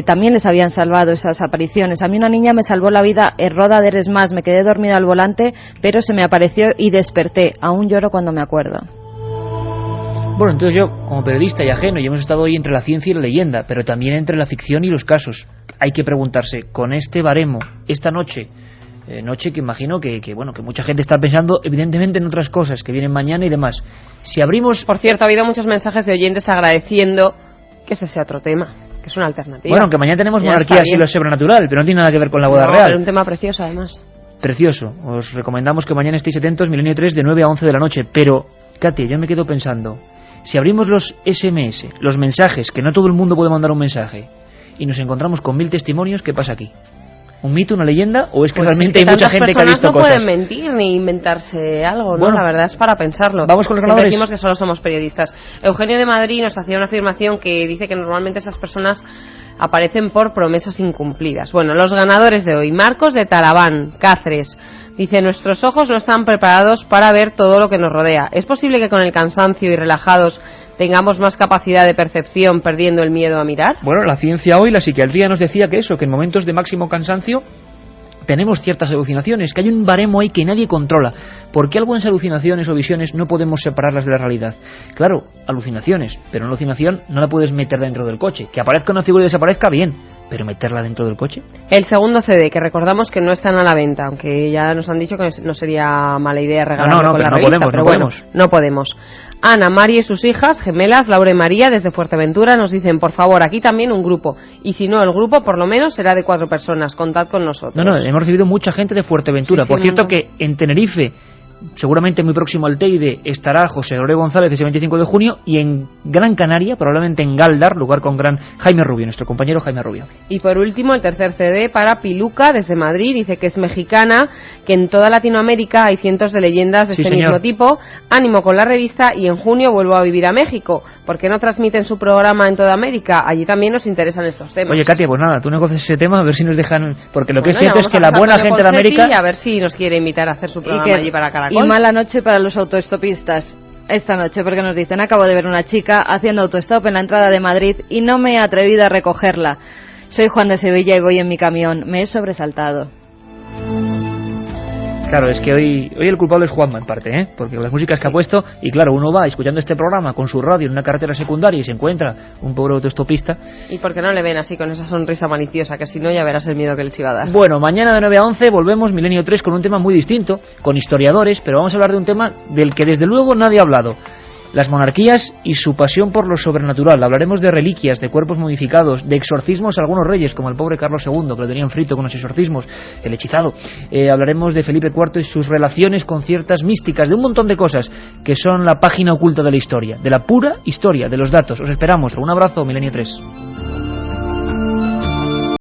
también les habían salvado esas apariciones. A mí una niña me salvó la vida en Roda de Eresmas, me quedé dormida al volante, pero se me apareció y desperté. Aún lloro cuando me acuerdo. Bueno, entonces yo, como periodista y ajeno, y hemos estado hoy entre la ciencia y la leyenda, pero también entre la ficción y los casos. Hay que preguntarse, con este baremo, esta noche que imagino que mucha gente está pensando evidentemente en otras cosas que vienen mañana y demás. Si abrimos... Por cierto, ha habido muchos mensajes de oyentes agradeciendo que este sea otro tema, que es una alternativa. Bueno, que mañana tenemos monarquías y lo sobrenatural, pero no tiene nada que ver con la boda real. Pero un tema precioso, además. Precioso. Os recomendamos que mañana estéis atentos, Milenio 3, de 9 a 11 de la noche. Pero, Katia, yo me quedo pensando... Si abrimos los SMS, los mensajes, que no todo el mundo puede mandar un mensaje, y nos encontramos con 1000 testimonios, ¿qué pasa aquí? ¿Un mito, una leyenda? ¿O es que realmente hay mucha gente que ha visto cosas? No pueden mentir ni inventarse algo, ¿no? Bueno, la verdad es para pensarlo. Vamos con los ganadores. ganadores. Decimos que solo somos periodistas. Eugenio de Madrid nos hacía una afirmación que dice que normalmente esas personas aparecen por promesas incumplidas. Bueno, los ganadores de hoy. Marcos de Talaván, Cáceres. Dice, nuestros ojos no están preparados para ver todo lo que nos rodea. ¿Es posible que con el cansancio y relajados tengamos más capacidad de percepción perdiendo el miedo a mirar? Bueno, la ciencia hoy, la psiquiatría nos decía que eso, que en momentos de máximo cansancio tenemos ciertas alucinaciones, que hay un baremo ahí que nadie controla. ¿Por qué algunas alucinaciones o visiones no podemos separarlas de la realidad? Claro, alucinaciones, pero una alucinación no la puedes meter dentro del coche. Que aparezca una figura y desaparezca, bien, pero meterla dentro del coche. El segundo CD, que recordamos que no están a la venta, aunque ya nos han dicho que no sería mala idea regalarlo con la revista, pero bueno, no podemos. Ana, María y sus hijas, gemelas, Laura y María, desde Fuerteventura, nos dicen, por favor, aquí también un grupo. Y si no, el grupo por lo menos será de 4 personas. Contad con nosotros. No, hemos recibido mucha gente de Fuerteventura. Sí, por cierto, que en Tenerife, seguramente muy próximo al Teide, estará José Gregorio González ese 25 de junio, y en Gran Canaria, probablemente en Galdar, lugar con gran Jaime Rubio, nuestro compañero Jaime Rubio. Y por último, el tercer CD para Piluca, desde Madrid, dice que es mexicana, que en toda Latinoamérica hay cientos de leyendas de este mismo tipo. Ánimo con la revista, y en junio vuelvo a vivir a México. ¿Por qué no transmiten su programa en toda América? Allí también nos interesan estos temas. Oye, Katia, pues nada, tú negocias ese tema, a ver si nos dejan, porque lo que es cierto es que la buena gente de América... Y a ver si nos quiere invitar a hacer su programa allí para Caracol. Y mala noche para los autoestopistas esta noche, porque nos dicen, acabo de ver una chica haciendo autostop en la entrada de Madrid y no me he atrevido a recogerla. Soy Juan de Sevilla y voy en mi camión. Me he sobresaltado. Claro, es que hoy el culpable es Juanma en parte, ¿eh? Porque las músicas que ha puesto, y claro, uno va escuchando este programa con su radio en una carretera secundaria y se encuentra un pobre autoestopista. ¿Y por qué no le ven así con esa sonrisa maliciosa? Que si no ya verás el miedo que les iba a dar. Bueno, mañana de 9 a 11 volvemos Milenio 3 con un tema muy distinto, con historiadores, pero vamos a hablar de un tema del que desde luego nadie ha hablado. Las monarquías y su pasión por lo sobrenatural. Hablaremos de reliquias, de cuerpos modificados, de exorcismos a algunos reyes, como el pobre Carlos II, que lo tenían frito con los exorcismos, el hechizado. Hablaremos de Felipe IV y sus relaciones con ciertas místicas, de un montón de cosas que son la página oculta de la historia, de la pura historia, de los datos. Os esperamos. Un abrazo, Milenio 3.